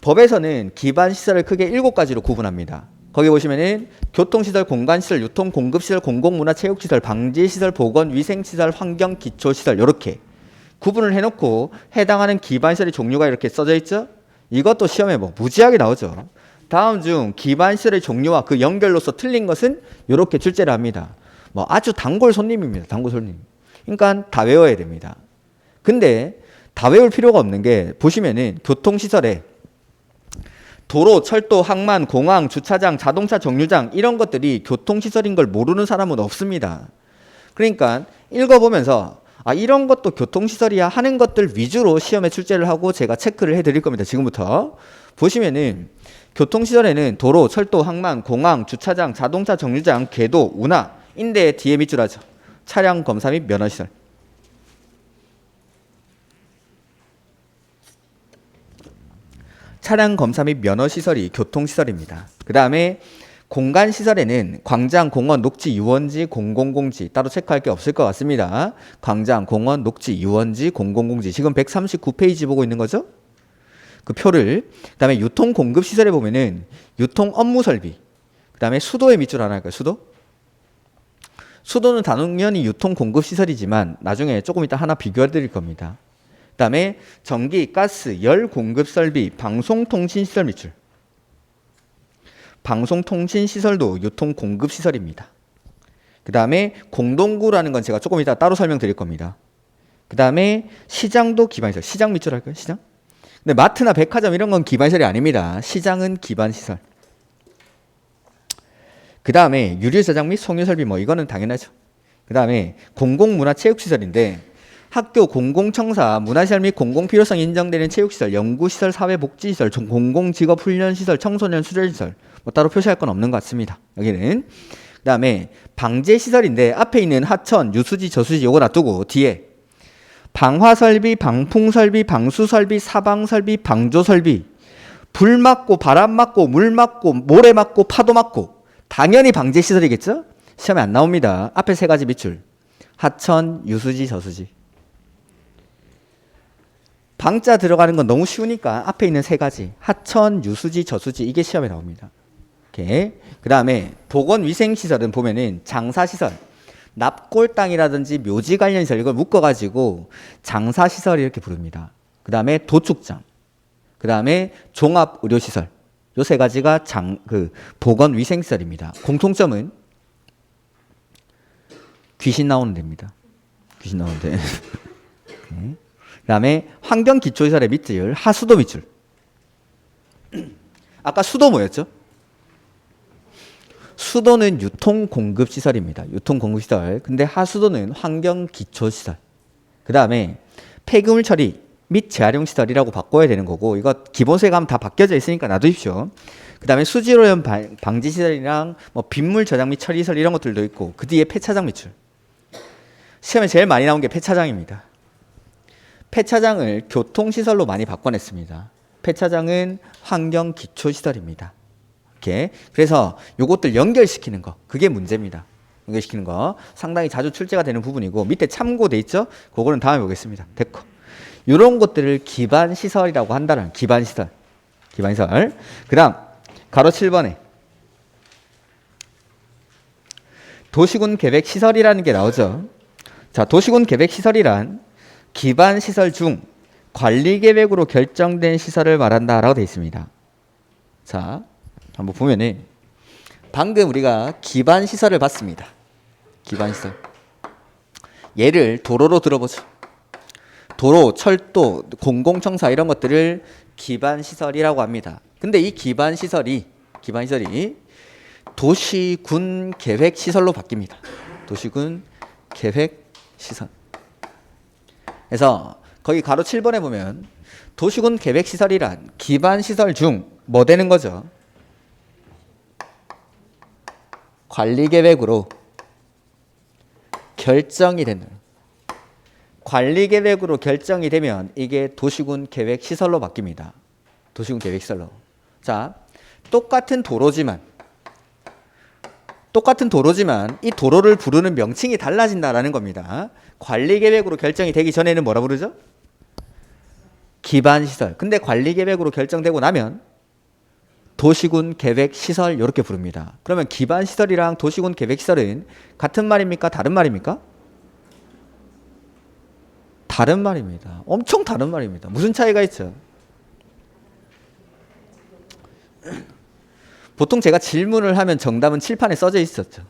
법에서는 기반 시설을 크게 7가지로 구분합니다. 거기 보시면은 교통시설, 공간시설, 유통, 공급시설, 공공문화체육시설, 방지시설, 보건, 위생시설, 환경, 기초시설 이렇게 구분을 해놓고 해당하는 기반시설의 종류가 이렇게 써져 있죠. 이것도 시험에 뭐 무지하게 나오죠. 다음 중 기반시설의 종류와 그 연결로서 틀린 것은 이렇게 출제를 합니다. 뭐 아주 단골 손님입니다. 단골 손님. 그러니까 다 외워야 됩니다. 근데 다 외울 필요가 없는 게 보시면은 교통시설에 도로, 철도, 항만, 공항, 주차장, 자동차 정류장 이런 것들이 교통시설인 걸 모르는 사람은 없습니다. 그러니까 읽어보면서 아 이런 것도 교통시설이야 하는 것들 위주로 시험에 출제를 하고 제가 체크를 해드릴 겁니다. 지금부터 보시면은 교통시설에는 도로, 철도, 항만, 공항, 주차장, 자동차 정류장, 궤도, 운하, 인대 뒤에 밑줄 하죠. 차량 검사 및 면허시설. 차량 검사 및 면허시설이 교통시설입니다. 그 다음에 공간시설에는 광장, 공원, 녹지, 유원지, 공공공지 따로 체크할 게 없을 것 같습니다. 광장, 공원, 녹지, 유원지, 공공공지 지금 139페이지 보고 있는 거죠? 그 표를. 그 다음에 유통공급시설에 보면은 유통업무설비 그 다음에 수도에 밑줄 하나 할까요? 수도는 당연히 유통공급시설이지만 나중에 조금 이따 하나 비교해 드릴 겁니다. 그 다음에 전기, 가스, 열 공급 설비, 방송통신시설 밑줄. 방송통신시설도 유통공급시설입니다. 그 다음에 공동구라는 건 제가 조금 이따 따로 설명드릴 겁니다. 그 다음에 시장도 기반시설. 시장 밑줄 할까요? 시장? 근데 마트나 백화점 이런 건 기반시설이 아닙니다. 시장은 기반시설. 그 다음에 유류저장 및 송유설비 뭐 이거는 당연하죠. 그 다음에 공공문화체육시설인데 학교, 공공청사, 문화시설 및 공공필요성이 인정되는 체육시설, 연구시설, 사회복지시설, 공공직업훈련시설, 청소년 수련시설 뭐 따로 표시할 건 없는 것 같습니다. 여기는. 그 다음에 방제시설인데 앞에 있는 하천, 유수지, 저수지 요거 놔두고 뒤에 방화설비, 방풍설비, 방수설비, 사방설비, 방조설비 불 막고 바람 막고 물 막고 모래 막고 파도 막고 당연히 방제시설이겠죠? 시험에 안 나옵니다. 앞에 3가지 밑줄. 하천, 유수지, 저수지. 방자 들어가는 건 너무 쉬우니까 앞에 있는 세 가지 하천, 유수지, 저수지 이게 시험에 나옵니다. 오케이. 그 다음에 보건위생시설은 보면은 장사시설, 납골당이라든지 묘지 관련 시설 이걸 묶어가지고 장사시설 이렇게 부릅니다. 그 다음에 도축장, 그 다음에 종합의료시설 요 세 가지가 보건위생시설입니다. 공통점은 귀신 나오는 데입니다. 귀신 나오는 데. 그 다음에 환경기초시설의 밑줄, 하수도 밑줄. 아까 수도 뭐였죠? 수도는 유통공급시설입니다. 유통공급시설. 근데 하수도는 환경기초시설. 그 다음에 폐기물 처리 및 재활용시설이라고 바꿔야 되는 거고, 이거 기본서에 가면 다 바뀌어져 있으니까 놔두십시오. 그 다음에 수질오염 방지시설이랑 뭐 빗물 저장 및 처리시설 이런 것들도 있고, 그 뒤에 폐차장 밑줄. 시험에 제일 많이 나온 게 폐차장입니다. 폐차장을 교통시설로 많이 바꿔냈습니다. 폐차장은 환경기초시설입니다. 이렇게. 그래서 요것들 연결시키는 거, 그게 문제입니다. 연결시키는 거 상당히 자주 출제가 되는 부분이고, 밑에 참고돼 있죠? 그거는 다음에 보겠습니다. 됐고. 이런 것들을 기반시설이라고 한다는 기반시설. 기반시설. 그 다음 가로 7번에 도시군 계획시설이라는 게 나오죠. 자, 도시군 계획시설이란 기반시설 중 관리계획으로 결정된 시설을 말한다라고 되어 있습니다. 자, 한번 보면은 방금 우리가 기반시설을 봤습니다. 기반시설. 얘를 도로로 들어보죠. 도로, 철도, 공공청사 이런 것들을 기반시설이라고 합니다. 근데 이 기반시설이 도시군 계획시설로 바뀝니다. 도시군 계획시설. 그래서 거기 가로 7번에 보면 도시군 계획시설이란 기반시설 중 뭐 되는 거죠? 관리계획으로 결정이 되는, 관리계획으로 결정이 되면 이게 도시군 계획시설로 바뀝니다. 도시군 계획시설로. 자, 똑같은 도로지만 이 도로를 부르는 명칭이 달라진다라는 겁니다. 관리계획으로 결정이 되기 전에는 뭐라 부르죠? 기반시설. 근데 관리계획으로 결정되고 나면 도시군 계획시설 이렇게 부릅니다. 그러면 기반시설이랑 도시군 계획시설은 같은 말입니까? 다른 말입니까? 다른 말입니다. 엄청 다른 말입니다. 무슨 차이가 있죠? 보통 제가 질문을 하면 정답은 칠판에 써져 있었죠.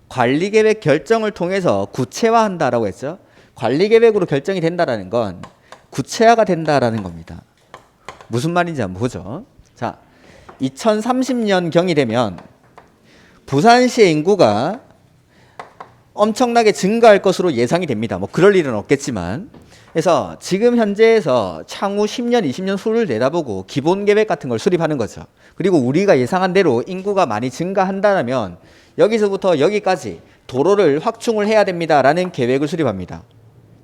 관리계획 결정을 통해서 구체화한다라고 했죠. 관리계획으로 결정이 된다라는 건 구체화가 된다라는 겁니다. 무슨 말인지 한번 보죠. 자, 2030년경이 되면 부산시의 인구가 엄청나게 증가할 것으로 예상이 됩니다. 뭐 그럴 일은 없겠지만, 그래서 지금 현재에서 향후 10년, 20년 후를 내다보고 기본계획 같은 걸 수립하는 거죠. 그리고 우리가 예상한 대로 인구가 많이 증가한다면 여기서부터 여기까지 도로를 확충을 해야 됩니다라는 계획을 수립합니다.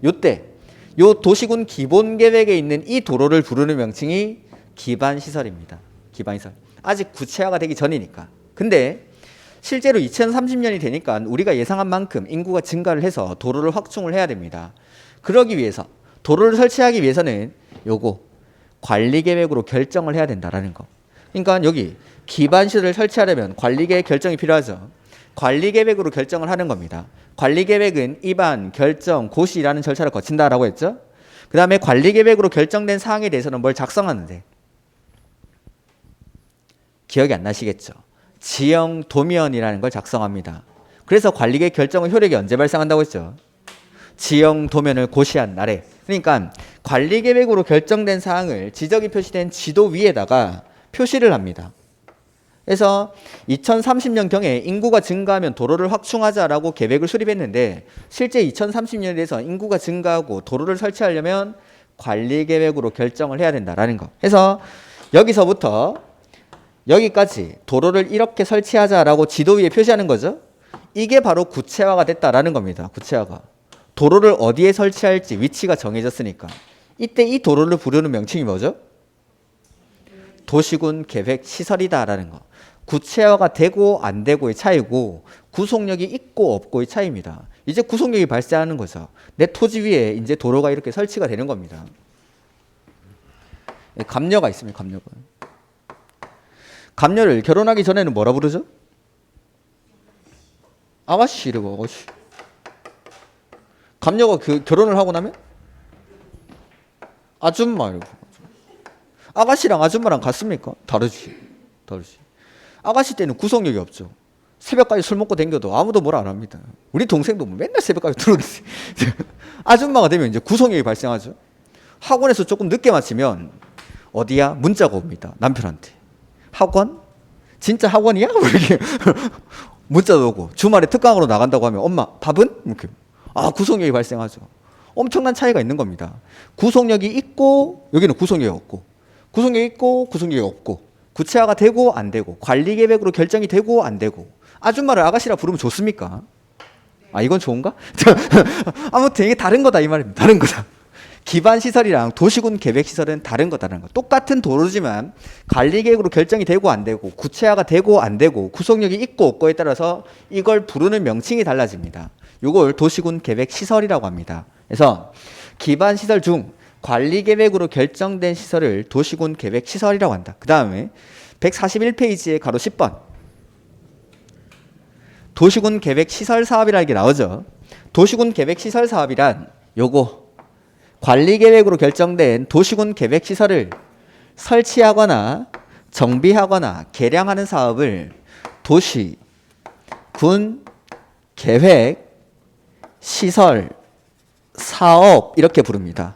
요때 요 도시군 기본계획에 있는 이 도로를 부르는 명칭이 기반시설입니다. 기반시설. 아직 구체화가 되기 전이니까. 근데 실제로 2030년이 되니까 우리가 예상한 만큼 인구가 증가를 해서 도로를 확충을 해야 됩니다. 그러기 위해서, 도로를 설치하기 위해서는 요거 관리계획으로 결정을 해야 된다라는 거. 그러니까 여기 기반시설을 설치하려면 관리계획 결정이 필요하죠. 관리계획으로 결정을 하는 겁니다. 관리계획은 입안, 결정, 고시라는 절차를 거친다라고 했죠. 그 다음에 관리계획으로 결정된 사항에 대해서는 뭘 작성하는데, 기억이 안 나시겠죠? 지형 도면이라는 걸 작성합니다. 그래서 관리계획 결정의 효력이 언제 발생한다고 했죠? 지형 도면을 고시한 날에. 그러니까 관리계획으로 결정된 사항을 지적이 표시된 지도 위에다가 표시를 합니다. 그래서 2030년경에 인구가 증가하면 도로를 확충하자라고 계획을 수립했는데, 실제 2030년에 대해서 인구가 증가하고 도로를 설치하려면 관리계획으로 결정을 해야 된다라는 거. 그래서 여기서부터 여기까지 도로를 이렇게 설치하자라고 지도 위에 표시하는 거죠. 이게 바로 구체화가 됐다라는 겁니다. 구체화가. 도로를 어디에 설치할지 위치가 정해졌으니까. 이때 이 도로를 부르는 명칭이 뭐죠? 도시군 계획 시설이다라는 거. 구체화가 되고 안 되고의 차이고, 구속력이 있고 없고의 차이입니다. 이제 구속력이 발생하는 거죠. 내 토지 위에 이제 도로가 이렇게 설치가 되는 겁니다. 감녀가 있습니다. 감녀가. 감녀를 결혼하기 전에는 뭐라 부르죠? 아가씨 이러고 아가씨. 감녀가 결혼을 하고 나면 아줌마 이러고. 아가씨랑 아줌마랑 같습니까? 다르지. 아가씨 때는 구속력이 없죠. 새벽까지 술 먹고 댕겨도 아무도 뭐라 안 합니다. 우리 동생도 맨날 새벽까지 들어오지. 아줌마가 되면 이제 구속력이 발생하죠. 학원에서 조금 늦게 마치면 어디야? 문자가 옵니다. 남편한테. 학원? 진짜 학원이야? 이렇게 문자도 오고 주말에 특강으로 나간다고 하면 엄마 밥은? 이렇게. 구속력이 발생하죠. 엄청난 차이가 있는 겁니다. 구속력이 있고 여기는 구속력이 없고 구속력이 있고 구속력이 없고 구체화가 되고 안 되고 관리 계획으로 결정이 되고 안 되고 아줌마를 아가씨라 부르면 좋습니까? 이건 좋은가? 아무튼 이게 다른 거다 이 말입니다. 다른 거다. 기반 시설이랑 도시군 계획 시설은 다른 거다라는 거. 똑같은 도로지만 관리 계획으로 결정이 되고 안 되고 구체화가 되고 안 되고 구속력이 있고 없고에 따라서 이걸 부르는 명칭이 달라집니다. 이걸 도시군 계획 시설이라고 합니다. 그래서 기반 시설 중 관리 계획으로 결정된 시설을 도시군 계획 시설이라고 한다. 그 다음에 141페이지에 가로 10번 도시군 계획 시설 사업이라는 게 나오죠. 도시군 계획 시설 사업이란 요거 관리 계획으로 결정된 도시군 계획 시설을 설치하거나 정비하거나 개량하는 사업을 도시 군 계획 시설 사업 이렇게 부릅니다.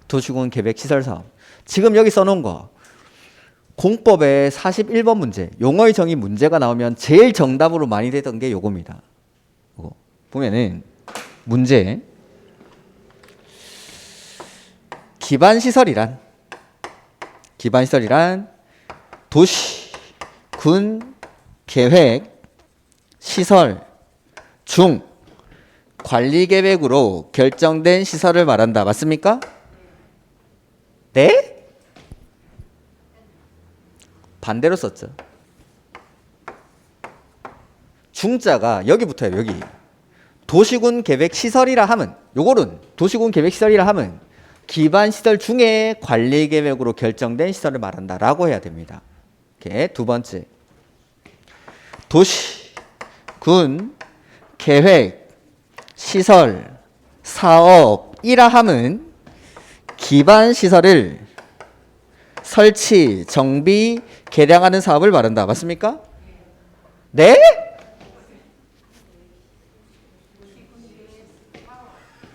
도시군 계획 시설 사업. 지금 여기 써놓은 거 공법의 41번 문제 용어의 정의 문제가 나오면 제일 정답으로 많이 되던 게 요겁니다. 요거. 보면은 문제 기반 시설이란 도시 군 계획 시설 중 관리 계획으로 결정된 시설을 말한다. 맞습니까? 네? 반대로 썼죠. 중자가 여기부터예요. 여기. 도시군 계획 시설이라 하면 요거는 도시군 계획 시설이라 하면 기반 시설 중에 관리 계획으로 결정된 시설을 말한다라고 해야 됩니다. 이렇게 두 번째. 도시 군 계획 시설 사업이라 함은 기반 시설을 설치, 정비, 개량하는 사업을 말한다. 맞습니까? 네?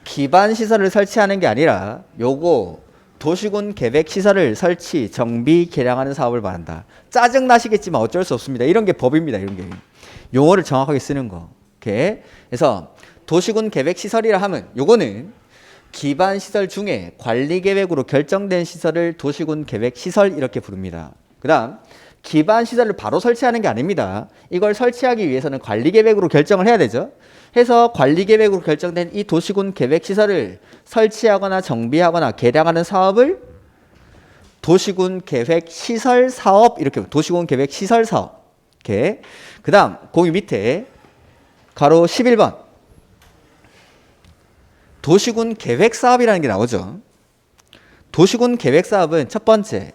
기반 시설을 설치하는 게 아니라 요거 도시군 계획 시설을 설치, 정비, 개량하는 사업을 말한다. 짜증 나시겠지만 어쩔 수 없습니다. 이런 게 법입니다. 이런 게 용어를 정확하게 쓰는 거. 이렇게. 그래서 도시군 계획 시설이라 하면 요거는 기반 시설 중에 관리 계획으로 결정된 시설을 도시군 계획 시설 이렇게 부릅니다. 그다음 기반 시설을 바로 설치하는 게 아닙니다. 이걸 설치하기 위해서는 관리 계획으로 결정을 해야 되죠. 해서 관리 계획으로 결정된 이 도시군 계획 시설을 설치하거나 정비하거나 개량하는 사업을 도시군 계획 시설 사업 이렇게 도시군 계획 시설 사업. 이렇게. 그다음 거기 밑에 가로 11번 도시군 계획 사업이라는 게 나오죠. 도시군 계획 사업은 첫 번째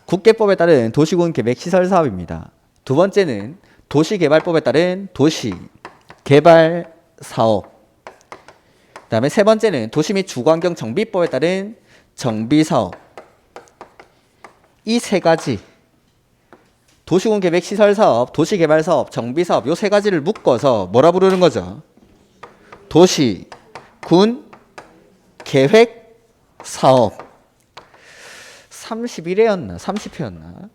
국계법에 따른 도시군 계획 시설 사업입니다. 두 번째는 도시개발법에 따른 도시개발 사업. 그다음에 세 번째는 도시 및 주거환경 정비법에 따른 정비 사업. 이 세 가지 도시군 계획 시설 사업, 도시개발 사업, 정비 사업 요 세 가지를 묶어서 뭐라 부르는 거죠? 도시 군 계획 사업. 31회였나 30회였나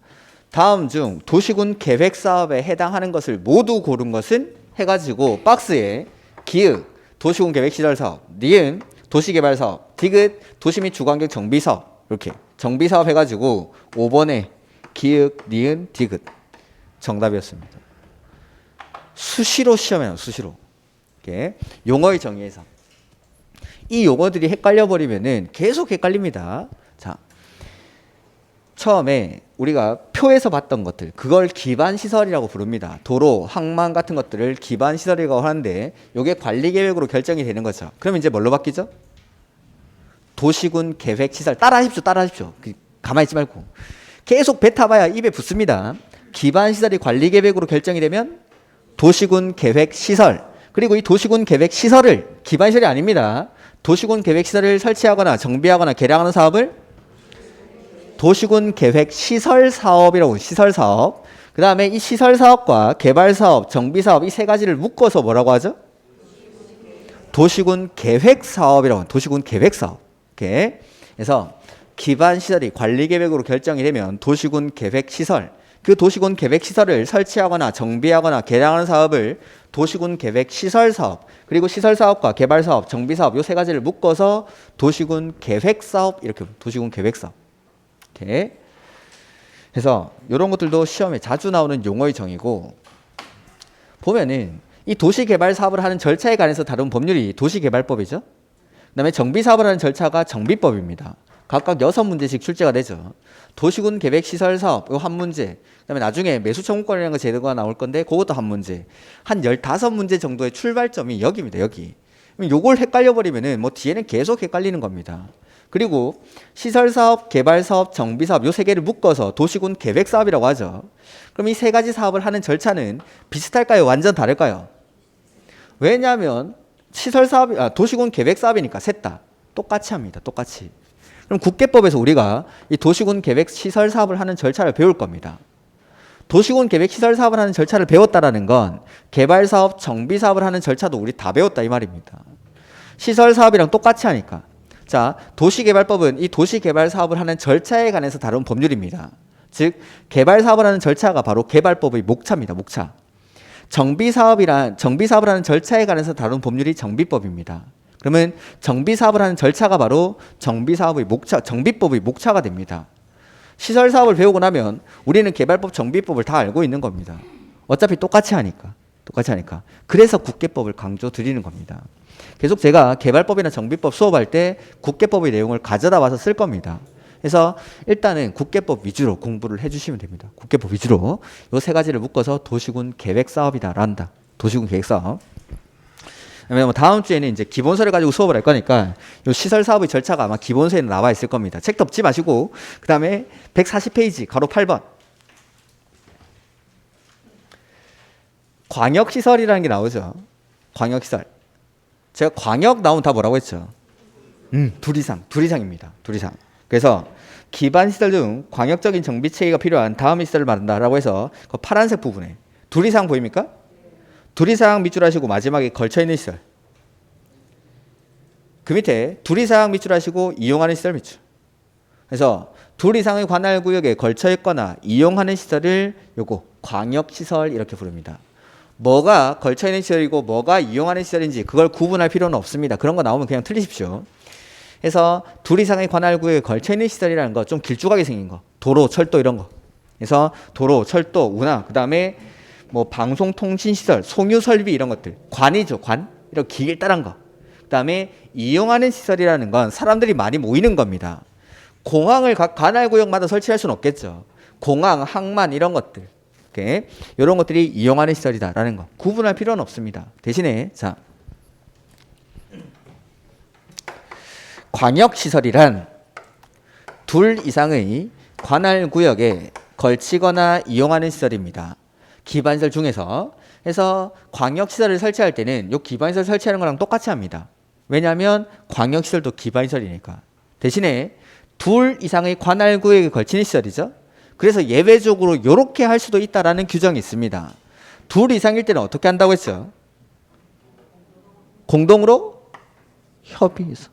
다음 중 도시군 계획 사업에 해당하는 것을 모두 고른 것은 해가지고 박스에 기읍 도시군 계획 시설 사업, 니은 도시개발 사업, 디귿 도시 및 주거환경 정비 사업 이렇게 정비 사업 해가지고 5번에 기읍 니은 디귿 정답이었습니다. 수시로 시험에 나와요. 수시로. 이렇게 용어의 정의에서 이 용어들이 헷갈려 버리면은 계속 헷갈립니다. 자, 처음에 우리가 표에서 봤던 것들 그걸 기반시설이라고 부릅니다. 도로, 항만 같은 것들을 기반시설이라고 하는데 이게 관리계획으로 결정이 되는 거죠. 그럼 이제 뭘로 바뀌죠? 도시군 계획시설. 따라하십시오. 가만히 있지 말고 계속 뱉어봐야 입에 붙습니다. 기반시설이 관리계획으로 결정이 되면 도시군 계획시설. 그리고 이 도시군 계획시설을 기반시설이 아닙니다. 도시군 계획시설을 설치하거나 정비하거나 개량하는 사업을 도시군 계획시설 사업이라고. 시설 사업. 그 다음에 이 시설 사업과 개발 사업, 정비 사업 이 세 가지를 묶어서 뭐라고 하죠? 도시군 계획 사업이라고. 도시군 계획 사업. 이렇게. 그래서 기반 시설이 관리 계획으로 결정이 되면 도시군 계획 시설. 그 도시군 계획 시설을 설치하거나 정비하거나 개량하는 사업을 도시군 계획 시설 사업. 그리고 시설 사업과 개발 사업, 정비 사업 요 세 가지를 묶어서 도시군 계획 사업 이렇게 도시군 계획 사업. 이렇게. 그래서 이런 것들도 시험에 자주 나오는 용어의 정의고 보면은 이 도시개발 사업을 하는 절차에 관해서 다룬 법률이 도시개발법이죠. 그다음에 정비 사업을 하는 절차가 정비법입니다. 각각 6문제씩 출제가 되죠. 도시군 계획 시설 사업 이거 한 문제. 그다음에 나중에 매수 청구권이라는 거 제도가 나올 건데 그것도 한 문제. 한 15문제 정도의 출발점이 여기입니다. 여기. 그럼 요걸 헷갈려 버리면은 뭐 뒤에는 계속 헷갈리는 겁니다. 그리고 시설 사업, 개발 사업, 정비 사업 요 세 개를 묶어서 도시군 계획 사업이라고 하죠. 그럼 이 세 가지 사업을 하는 절차는 비슷할까요? 완전 다를까요? 왜냐하면 시설 사업, 도시군 계획 사업이니까 셋 다 똑같이 합니다. 똑같이. 그럼 국계법에서 우리가 이 도시군 계획 시설 사업을 하는 절차를 배울 겁니다. 도시군 계획 시설 사업을 하는 절차를 배웠다라는 건 개발 사업, 정비 사업을 하는 절차도 우리 다 배웠다 이 말입니다. 시설 사업이랑 똑같이 하니까. 자, 도시개발법은 이 도시개발 사업을 하는 절차에 관해서 다룬 법률입니다. 즉, 개발 사업을 하는 절차가 바로 개발법의 목차입니다. 목차. 정비 사업을 하는 절차에 관해서 다룬 법률이 정비법입니다. 그러면 정비 사업을 하는 절차가 바로 정비 사업의 목차, 정비법의 목차가 됩니다. 시설 사업을 배우고 나면 우리는 개발법, 정비법을 다 알고 있는 겁니다. 어차피 똑같이 하니까. 그래서 국계법을 강조 드리는 겁니다. 계속 제가 개발법이나 정비법 수업할 때 국계법의 내용을 가져다 와서 쓸 겁니다. 그래서 일단은 국계법 위주로 공부를 해주시면 됩니다. 국계법 위주로 이 세 가지를 묶어서 도시군 계획 사업이다 한다. 도시군 계획 사업. 왜냐면 다음 주에는 이제 기본서를 가지고 수업을 할 거니까 이 시설 사업의 절차가 아마 기본서에는 나와 있을 겁니다. 책 덮지 마시고 그 다음에 140페이지 가로 8번 광역시설이라는 게 나오죠. 광역시설. 제가 광역 나오면 다 뭐라고 했죠? 둘 이상입니다. 둘 이상. 그래서 기반시설 등 광역적인 정비체계가 필요한 다음의 시설을 말한다라고 해서 그 파란색 부분에 둘 이상 보입니까? 둘 이상 밑줄 하시고 마지막에 걸쳐있는 시설. 그 밑에 둘 이상 밑줄 하시고 이용하는 시설 밑줄. 그래서 둘 이상의 관할 구역에 걸쳐있거나 이용하는 시설을 요거 광역시설 이렇게 부릅니다. 뭐가 걸쳐있는 시설이고 뭐가 이용하는 시설인지 그걸 구분할 필요는 없습니다. 그런 거 나오면 그냥 틀리십시오. 그래서 둘 이상의 관할 구역에 걸쳐있는 시설이라는 거 좀 길쭉하게 생긴 거. 도로, 철도 이런 거. 그래서 도로, 철도, 운하, 그 다음에 뭐 방송통신시설, 송유설비 이런 것들. 관이죠, 관. 이런 길다란 거. 그 다음에 이용하는 시설이라는 건 사람들이 많이 모이는 겁니다. 공항을 각 관할 구역마다 설치할 수는 없겠죠. 공항, 항만 이런 것들. 이렇게 이런 것들이 이용하는 시설이다라는 거. 구분할 필요는 없습니다. 대신에 자 광역시설이란 둘 이상의 관할 구역에 걸치거나 이용하는 시설입니다. 기반시설 중에서. 그래서 광역시설을 설치할 때는 이 기반시설 설치하는 거랑 똑같이 합니다. 왜냐하면 광역시설도 기반시설이니까. 대신에 둘 이상의 관할 구역에 걸치는 시설이죠. 그래서 예외적으로 이렇게 할 수도 있다라는 규정이 있습니다. 둘 이상일 때는 어떻게 한다고 했죠? 공동으로 협의해서.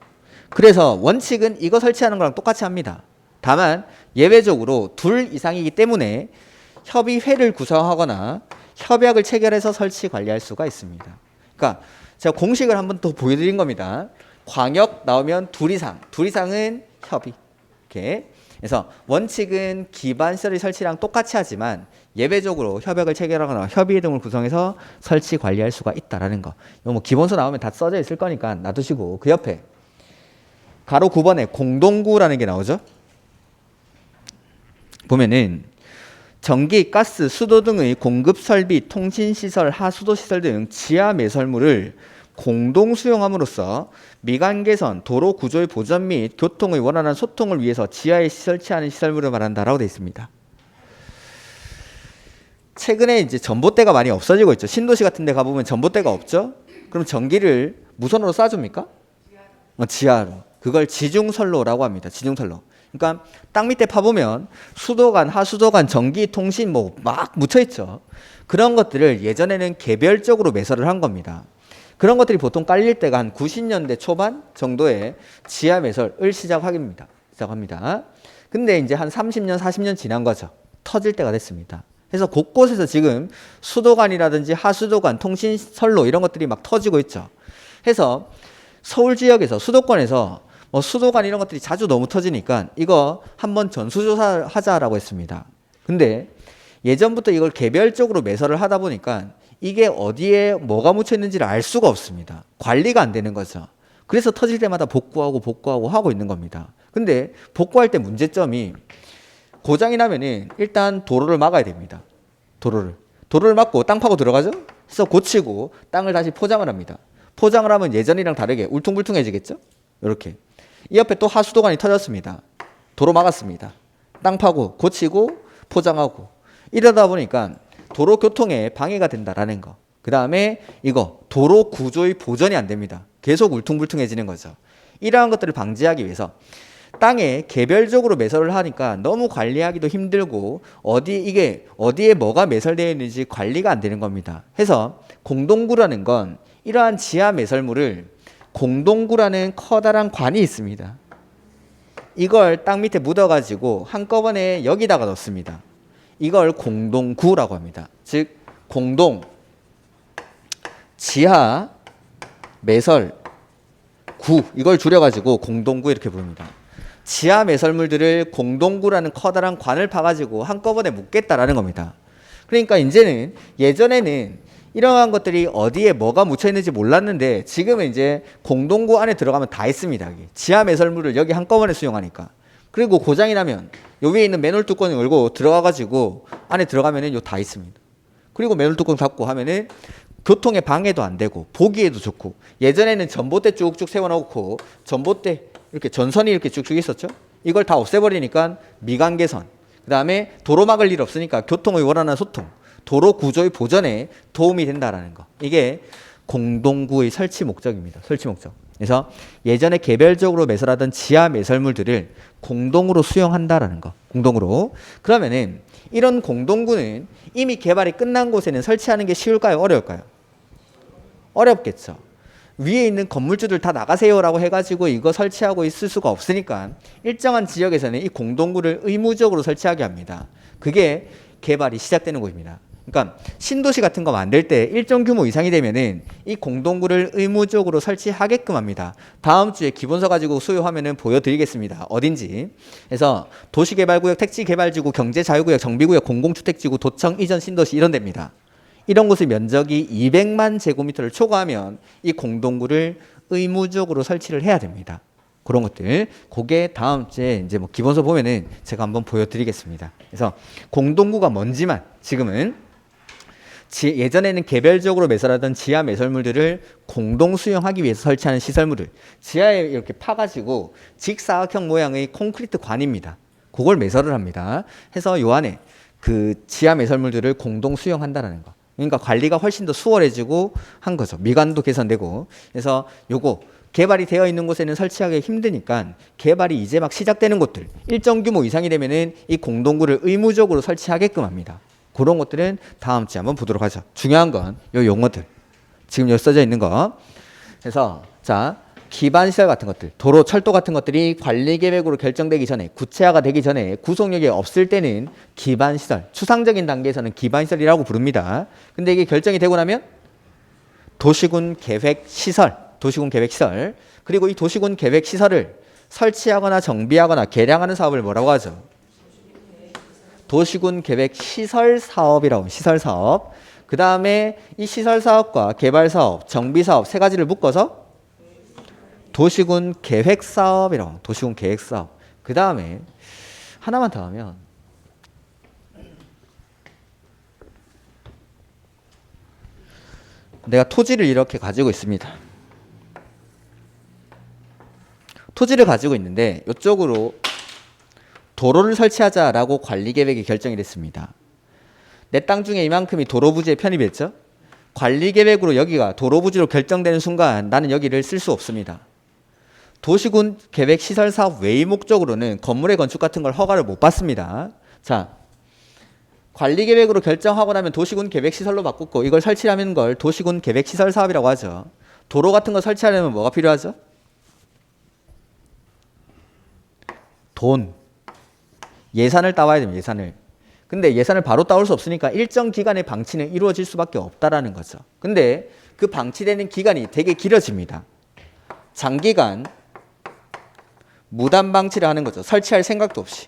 그래서 원칙은 이거 설치하는 거랑 똑같이 합니다. 다만 예외적으로 둘 이상이기 때문에 협의회를 구성하거나 협약을 체결해서 설치 관리할 수가 있습니다. 그러니까 제가 공식을 한번 더 보여드린 겁니다. 광역 나오면 둘 이상은 협의. 이렇게. 그래서 원칙은 기반시설의 설치랑 똑같이 하지만 예외적으로 협약을 체결하거나 협의회 등을 구성해서 설치 관리할 수가 있다라는 거. 이거 뭐 기본서 나오면 다 써져 있을 거니까 놔두시고 그 옆에 가로 9번에 공동구라는 게 나오죠. 보면은 전기, 가스, 수도 등의 공급 설비, 통신 시설, 하수도 시설 등 지하 매설물을 공동 수용함으로써 미관 개선, 도로 구조의 보전 및 교통의 원활한 소통을 위해서 지하에 설치하는 시설물을 말한다라고 되어 있습니다. 최근에 이제 전봇대가 많이 없어지고 있죠. 신도시 같은 데 가보면 전봇대가 없죠. 그럼 전기를 무선으로 쏴줍니까? 지하로. 그걸 지중선로라고 합니다. 지중선로. 그러니까 땅 밑에 파보면 수도관, 하수도관, 전기, 통신 뭐 막 묻혀있죠. 그런 것들을 예전에는 개별적으로 매설을 한 겁니다. 그런 것들이 보통 깔릴 때가 한 90년대 초반 정도에 지하 매설을 시작합니다. 근데 이제 한 30년, 40년 지난 거죠. 터질 때가 됐습니다. 그래서 곳곳에서 지금 수도관이라든지 하수도관, 통신선로 이런 것들이 막 터지고 있죠. 해서 서울 지역에서 수도권에서 수도관 이런 것들이 자주 너무 터지니까 이거 한번 전수조사를 하자라고 했습니다. 근데 예전부터 이걸 개별적으로 매설을 하다 보니까 이게 어디에 뭐가 묻혀 있는지를 알 수가 없습니다. 관리가 안 되는 거죠. 그래서 터질 때마다 복구하고 하고 있는 겁니다. 근데 복구할 때 문제점이 고장이 나면은 일단 도로를 막아야 됩니다. 도로를 막고 땅 파고 들어가죠. 그래서 고치고 땅을 다시 포장을 합니다. 포장을 하면 예전이랑 다르게 울퉁불퉁해지겠죠. 이렇게 이 옆에 또 하수도관이 터졌습니다. 도로 막았습니다. 땅 파고 고치고 포장하고 이러다 보니까 도로 교통에 방해가 된다라는 거. 그 다음에 이거 도로 구조의 보전이 안 됩니다. 계속 울퉁불퉁해지는 거죠. 이러한 것들을 방지하기 위해서 땅에 개별적으로 매설을 하니까 너무 관리하기도 힘들고 이게 어디에 뭐가 매설되어 있는지 관리가 안 되는 겁니다. 해서 공동구라는 건 이러한 지하 매설물을 공동구라는 커다란 관이 있습니다. 이걸 땅 밑에 묻어가지고 한꺼번에 여기다가 넣습니다. 이걸 공동구라고 합니다. 즉 공동 지하 매설 구 이걸 줄여가지고 공동구 이렇게 부릅니다. 지하 매설물들을 공동구라는 커다란 관을 파가지고 한꺼번에 묻겠다라는 겁니다. 그러니까 이제는 예전에는 이러한 것들이 어디에 뭐가 묻혀 있는지 몰랐는데 지금은 이제 공동구 안에 들어가면 다 있습니다. 여기. 지하 매설물을 여기 한꺼번에 수용하니까. 그리고 고장이 나면 요 위에 있는 맨홀 뚜껑을 열고 들어가가지고 안에 들어가면은 요 다 있습니다. 그리고 맨홀 뚜껑 닫고 하면은 교통에 방해도 안 되고 보기에도 좋고 예전에는 전봇대 쭉쭉 세워놓고 전봇대 이렇게 전선이 이렇게 쭉쭉 있었죠. 이걸 다 없애버리니까 미관 개선 그 다음에 도로 막을 일 없으니까 교통의 원활한 소통 도로 구조의 보전에 도움이 된다라는 거. 이게 공동구의 설치 목적입니다. 설치 목적. 그래서 예전에 개별적으로 매설하던 지하 매설물들을 공동으로 수용한다라는 거. 공동으로. 그러면은 이런 공동구는 이미 개발이 끝난 곳에는 설치하는 게 쉬울까요? 어려울까요? 어렵겠죠. 위에 있는 건물주들 다 나가세요라고 해가지고 이거 설치하고 있을 수가 없으니까 일정한 지역에서는 이 공동구를 의무적으로 설치하게 합니다. 그게 개발이 시작되는 곳입니다. 그러니까 신도시 같은 거 만들 때 일정 규모 이상이 되면은 이 공동구를 의무적으로 설치하게끔 합니다. 다음 주에 기본서 가지고 수요하면은 보여드리겠습니다. 어딘지. 그래서 도시개발구역, 택지개발지구, 경제자유구역, 정비구역, 공공주택지구, 도청, 이전, 신도시 이런 데입니다. 이런 곳의 면적이 200만 제곱미터를 초과하면 이 공동구를 의무적으로 설치를 해야 됩니다. 그런 것들. 그게 다음 주에 이제 뭐 기본서 보면은 제가 한번 보여드리겠습니다. 그래서 공동구가 뭔지만 지금은 예전에는 개별적으로 매설하던 지하 매설물들을 공동 수용하기 위해서 설치하는 시설물을 지하에 이렇게 파가지고 직사각형 모양의 콘크리트 관입니다. 그걸 매설을 합니다. 해서 요 안에 그 지하 매설물들을 공동 수용한다는 거. 그러니까 관리가 훨씬 더 수월해지고 한 거죠. 미관도 개선되고. 그래서 요거 개발이 되어 있는 곳에는 설치하기 힘드니까 개발이 이제 막 시작되는 곳들 일정 규모 이상이 되면은 이 공동구를 의무적으로 설치하게끔 합니다. 그런 것들은 다음 주에 한번 보도록 하죠. 중요한 건 요 용어들. 지금 여기 써져 있는 거. 그래서 자, 기반시설 같은 것들, 도로, 철도 같은 것들이 관리계획으로 결정되기 전에 구체화가 되기 전에 구속력이 없을 때는 기반시설, 추상적인 단계에서는 기반시설이라고 부릅니다. 근데 이게 결정이 되고 나면 도시군 계획시설, 도시군 계획시설 그리고 이 도시군 계획시설을 설치하거나 정비하거나 개량하는 사업을 뭐라고 하죠? 도시군 계획 시설 사업이라고 합니다. 시설 사업. 그 다음에 이 시설 사업과 개발 사업, 정비 사업 세 가지를 묶어서 도시군 계획 사업이라고 합니다. 도시군 계획 사업. 그 다음에 하나만 더 하면 내가 토지를 이렇게 가지고 있습니다. 토지를 가지고 있는데 이쪽으로 도로를 설치하자라고 관리계획이 결정이 됐습니다. 내 땅 중에 이만큼이 도로부지에 편입했죠. 관리계획으로 여기가 도로부지로 결정되는 순간 나는 여기를 쓸 수 없습니다. 도시군 계획시설사업 외의 목적으로는 건물의 건축 같은 걸 허가를 못 받습니다. 자, 관리계획으로 결정하고 나면 도시군 계획시설로 바꾸고 이걸 설치하는 걸 도시군 계획시설사업이라고 하죠. 도로 같은 거 설치하려면 뭐가 필요하죠? 돈. 예산을 따와야 됩니다. 예산을. 근데 예산을 바로 따올 수 없으니까 일정 기간의 방치는 이루어질 수밖에 없다라는 거죠. 근데 그 방치되는 기간이 되게 길어집니다. 장기간 무단 방치를 하는 거죠. 설치할 생각도 없이.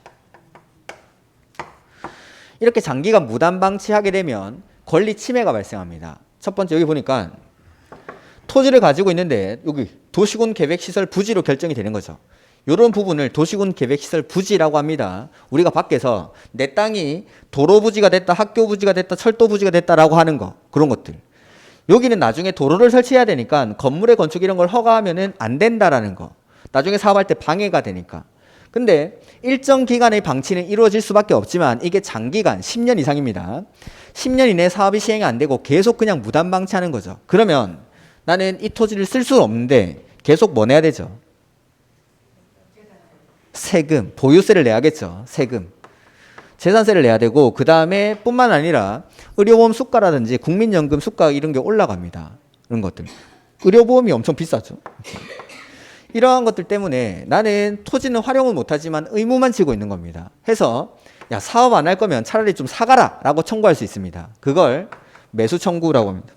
이렇게 장기간 무단 방치하게 되면 권리 침해가 발생합니다. 첫 번째 여기 보니까 토지를 가지고 있는데 여기 도시군 계획시설 부지로 결정이 되는 거죠. 이런 부분을 도시군 계획시설 부지라고 합니다. 우리가 밖에서 내 땅이 도로 부지가 됐다, 학교 부지가 됐다, 철도 부지가 됐다라고 하는 거, 그런 것들. 여기는 나중에 도로를 설치해야 되니까 건물의 건축 이런 걸 허가하면은 안 된다라는 거. 나중에 사업할 때 방해가 되니까. 근데 일정 기간의 방치는 이루어질 수밖에 없지만 이게 장기간 10년 이상입니다. 10년 이내에 사업이 시행이 안 되고 계속 그냥 무단 방치하는 거죠. 그러면 나는 이 토지를 쓸 수는 없는데 계속 뭐 내야 되죠? 세금, 보유세를 내야겠죠. 세금. 재산세를 내야 되고 그 다음에 뿐만 아니라 의료보험 수가라든지 국민연금 수가 이런 게 올라갑니다. 이런 것들. 의료보험이 엄청 비싸죠. 이러한 것들 때문에 나는 토지는 활용은 못하지만 의무만 지고 있는 겁니다. 해서 야 사업 안 할 거면 차라리 좀 사가라 라고 청구할 수 있습니다. 그걸 매수 청구라고 합니다.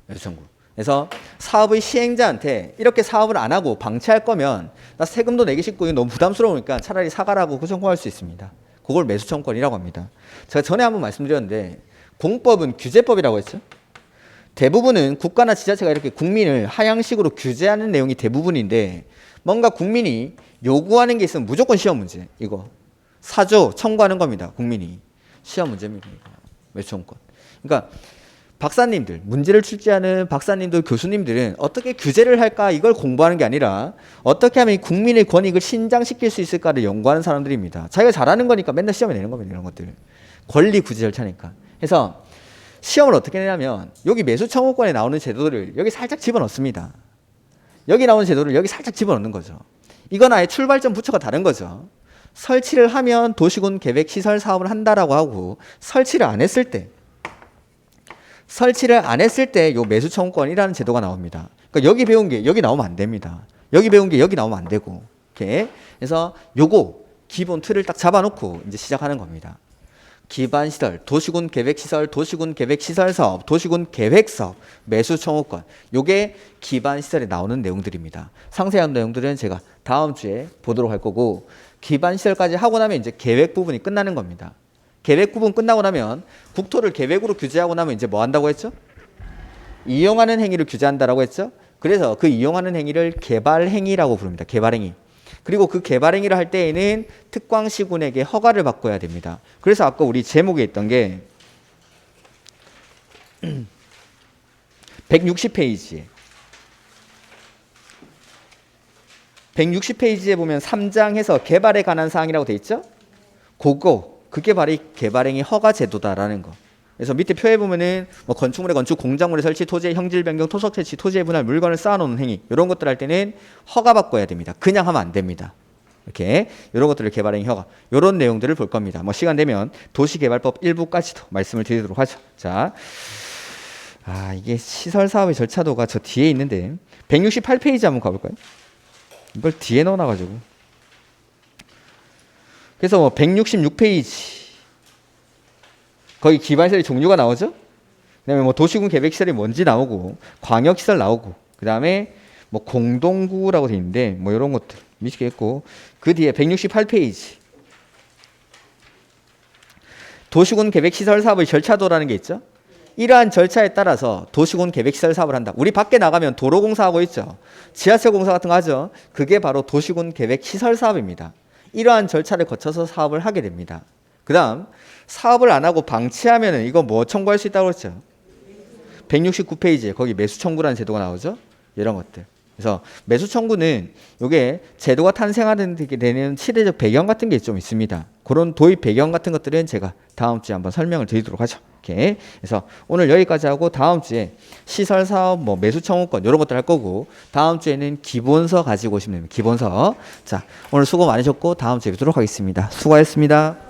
매수 청구. 그래서 사업의 시행자한테 이렇게 사업을 안 하고 방치할 거면 나 세금도 내기 싫고 이거 너무 부담스러우니까 차라리 사가라고 그 청구할 수 있습니다. 그걸 매수 청구권이라고 합니다. 제가 전에 한번 말씀드렸는데 공법은 규제법이라고 했죠. 대부분은 국가나 지자체가 이렇게 국민을 하향식으로 규제하는 내용이 대부분인데 뭔가 국민이 요구하는 게 있으면 무조건 시험 문제. 이거 사조 청구하는 겁니다. 국민이. 시험 문제입니다. 매수 청구권. 그러니까 박사님들, 문제를 출제하는 박사님들, 교수님들은 어떻게 규제를 할까 이걸 공부하는 게 아니라 어떻게 하면 국민의 권익을 신장시킬 수 있을까를 연구하는 사람들입니다. 자기가 잘하는 거니까 맨날 시험에 내는 겁니다. 이런 것들. 권리 구제 절차니까. 그래서 시험을 어떻게 내냐면 여기 매수 청구권에 나오는 제도를 여기 살짝 집어넣습니다. 여기 나오는 제도를 여기 살짝 집어넣는 거죠. 이건 아예 출발점 부처가 다른 거죠. 설치를 하면 도시군 계획 시설 사업을 한다라고 하고 설치를 안 했을 때 요 매수 청구권이라는 제도가 나옵니다. 그러니까 여기 배운 게 여기 나오면 안 됩니다. 여기 배운 게 여기 나오면 안 되고. 이렇게. 그래서 요거 기본 틀을 딱 잡아놓고 이제 시작하는 겁니다. 기반 시설, 도시군 계획 시설, 도시군 계획 시설 사업, 도시군 계획 사업, 매수 청구권. 요게 기반 시설에 나오는 내용들입니다. 상세한 내용들은 제가 다음 주에 보도록 할 거고 기반 시설까지 하고 나면 이제 계획 부분이 끝나는 겁니다. 계획 부분 끝나고 나면 국토를 계획으로 규제하고 나면 이제 뭐 한다고 했죠? 이용하는 행위를 규제한다라고 했죠? 그래서 그 이용하는 행위를 개발행위라고 부릅니다. 개발행위. 그리고 그 개발행위를 할 때에는 특광시군에게 허가를 받고야 됩니다. 그래서 아까 우리 제목에 있던 게 160페이지에 보면 3장에서 개발에 관한 사항이라고 돼 있죠? 그게 바로 이 개발행위 허가 제도다라는 거. 그래서 밑에 표에 보면은 뭐 건축물의 건축, 공작물의 설치, 토지의 형질 변경, 토속 채취, 토지의 분할, 물건을 쌓아놓는 행위 이런 것들 할 때는 허가 받고 해야 됩니다. 그냥 하면 안 됩니다. 이렇게 이런 것들을 개발행위 허가 이런 내용들을 볼 겁니다. 뭐 시간 되면 도시개발법 일부까지도 말씀을 드리도록 하죠. 자, 이게 시설 사업의 절차도가 저 뒤에 있는데 168페이지 한번 가볼까요? 이걸 뒤에 넣어놔가지고. 그래서 뭐 166페이지 거기 기반시설의 종류가 나오죠. 그다음에 뭐 도시군 계획시설이 뭔지 나오고 광역시설 나오고 그다음에 뭐 공동구라고 돼 있는데 뭐 이런 것들 미치겠고 그 뒤에 168페이지 도시군 계획시설 사업의 절차도라는 게 있죠. 이러한 절차에 따라서 도시군 계획시설 사업을 한다. 우리 밖에 나가면 도로공사하고 있죠. 지하철 공사 같은 거 하죠. 그게 바로 도시군 계획시설 사업입니다. 이러한 절차를 거쳐서 사업을 하게 됩니다. 그다음 사업을 안 하고 방치하면은 이거 뭐 청구할 수 있다고 그랬죠? 169페이지에 거기 매수 청구라는 제도가 나오죠. 이런 것들. 그래서 매수 청구는 이게 제도가 탄생하는 데 되는 시대적 배경 같은 게 좀 있습니다. 그런 도입 배경 같은 것들은 제가 다음 주에 한번 설명을 드리도록 하죠. 오케이. 그래서 오늘 여기까지 하고 다음 주에 시설 사업 뭐 매수 청구권 이런 것들 할 거고 다음 주에는 기본서 가지고 오시면 됩니다. 기본서. 자, 오늘 수고 많으셨고 다음 주에 뵙도록 하겠습니다. 수고하셨습니다.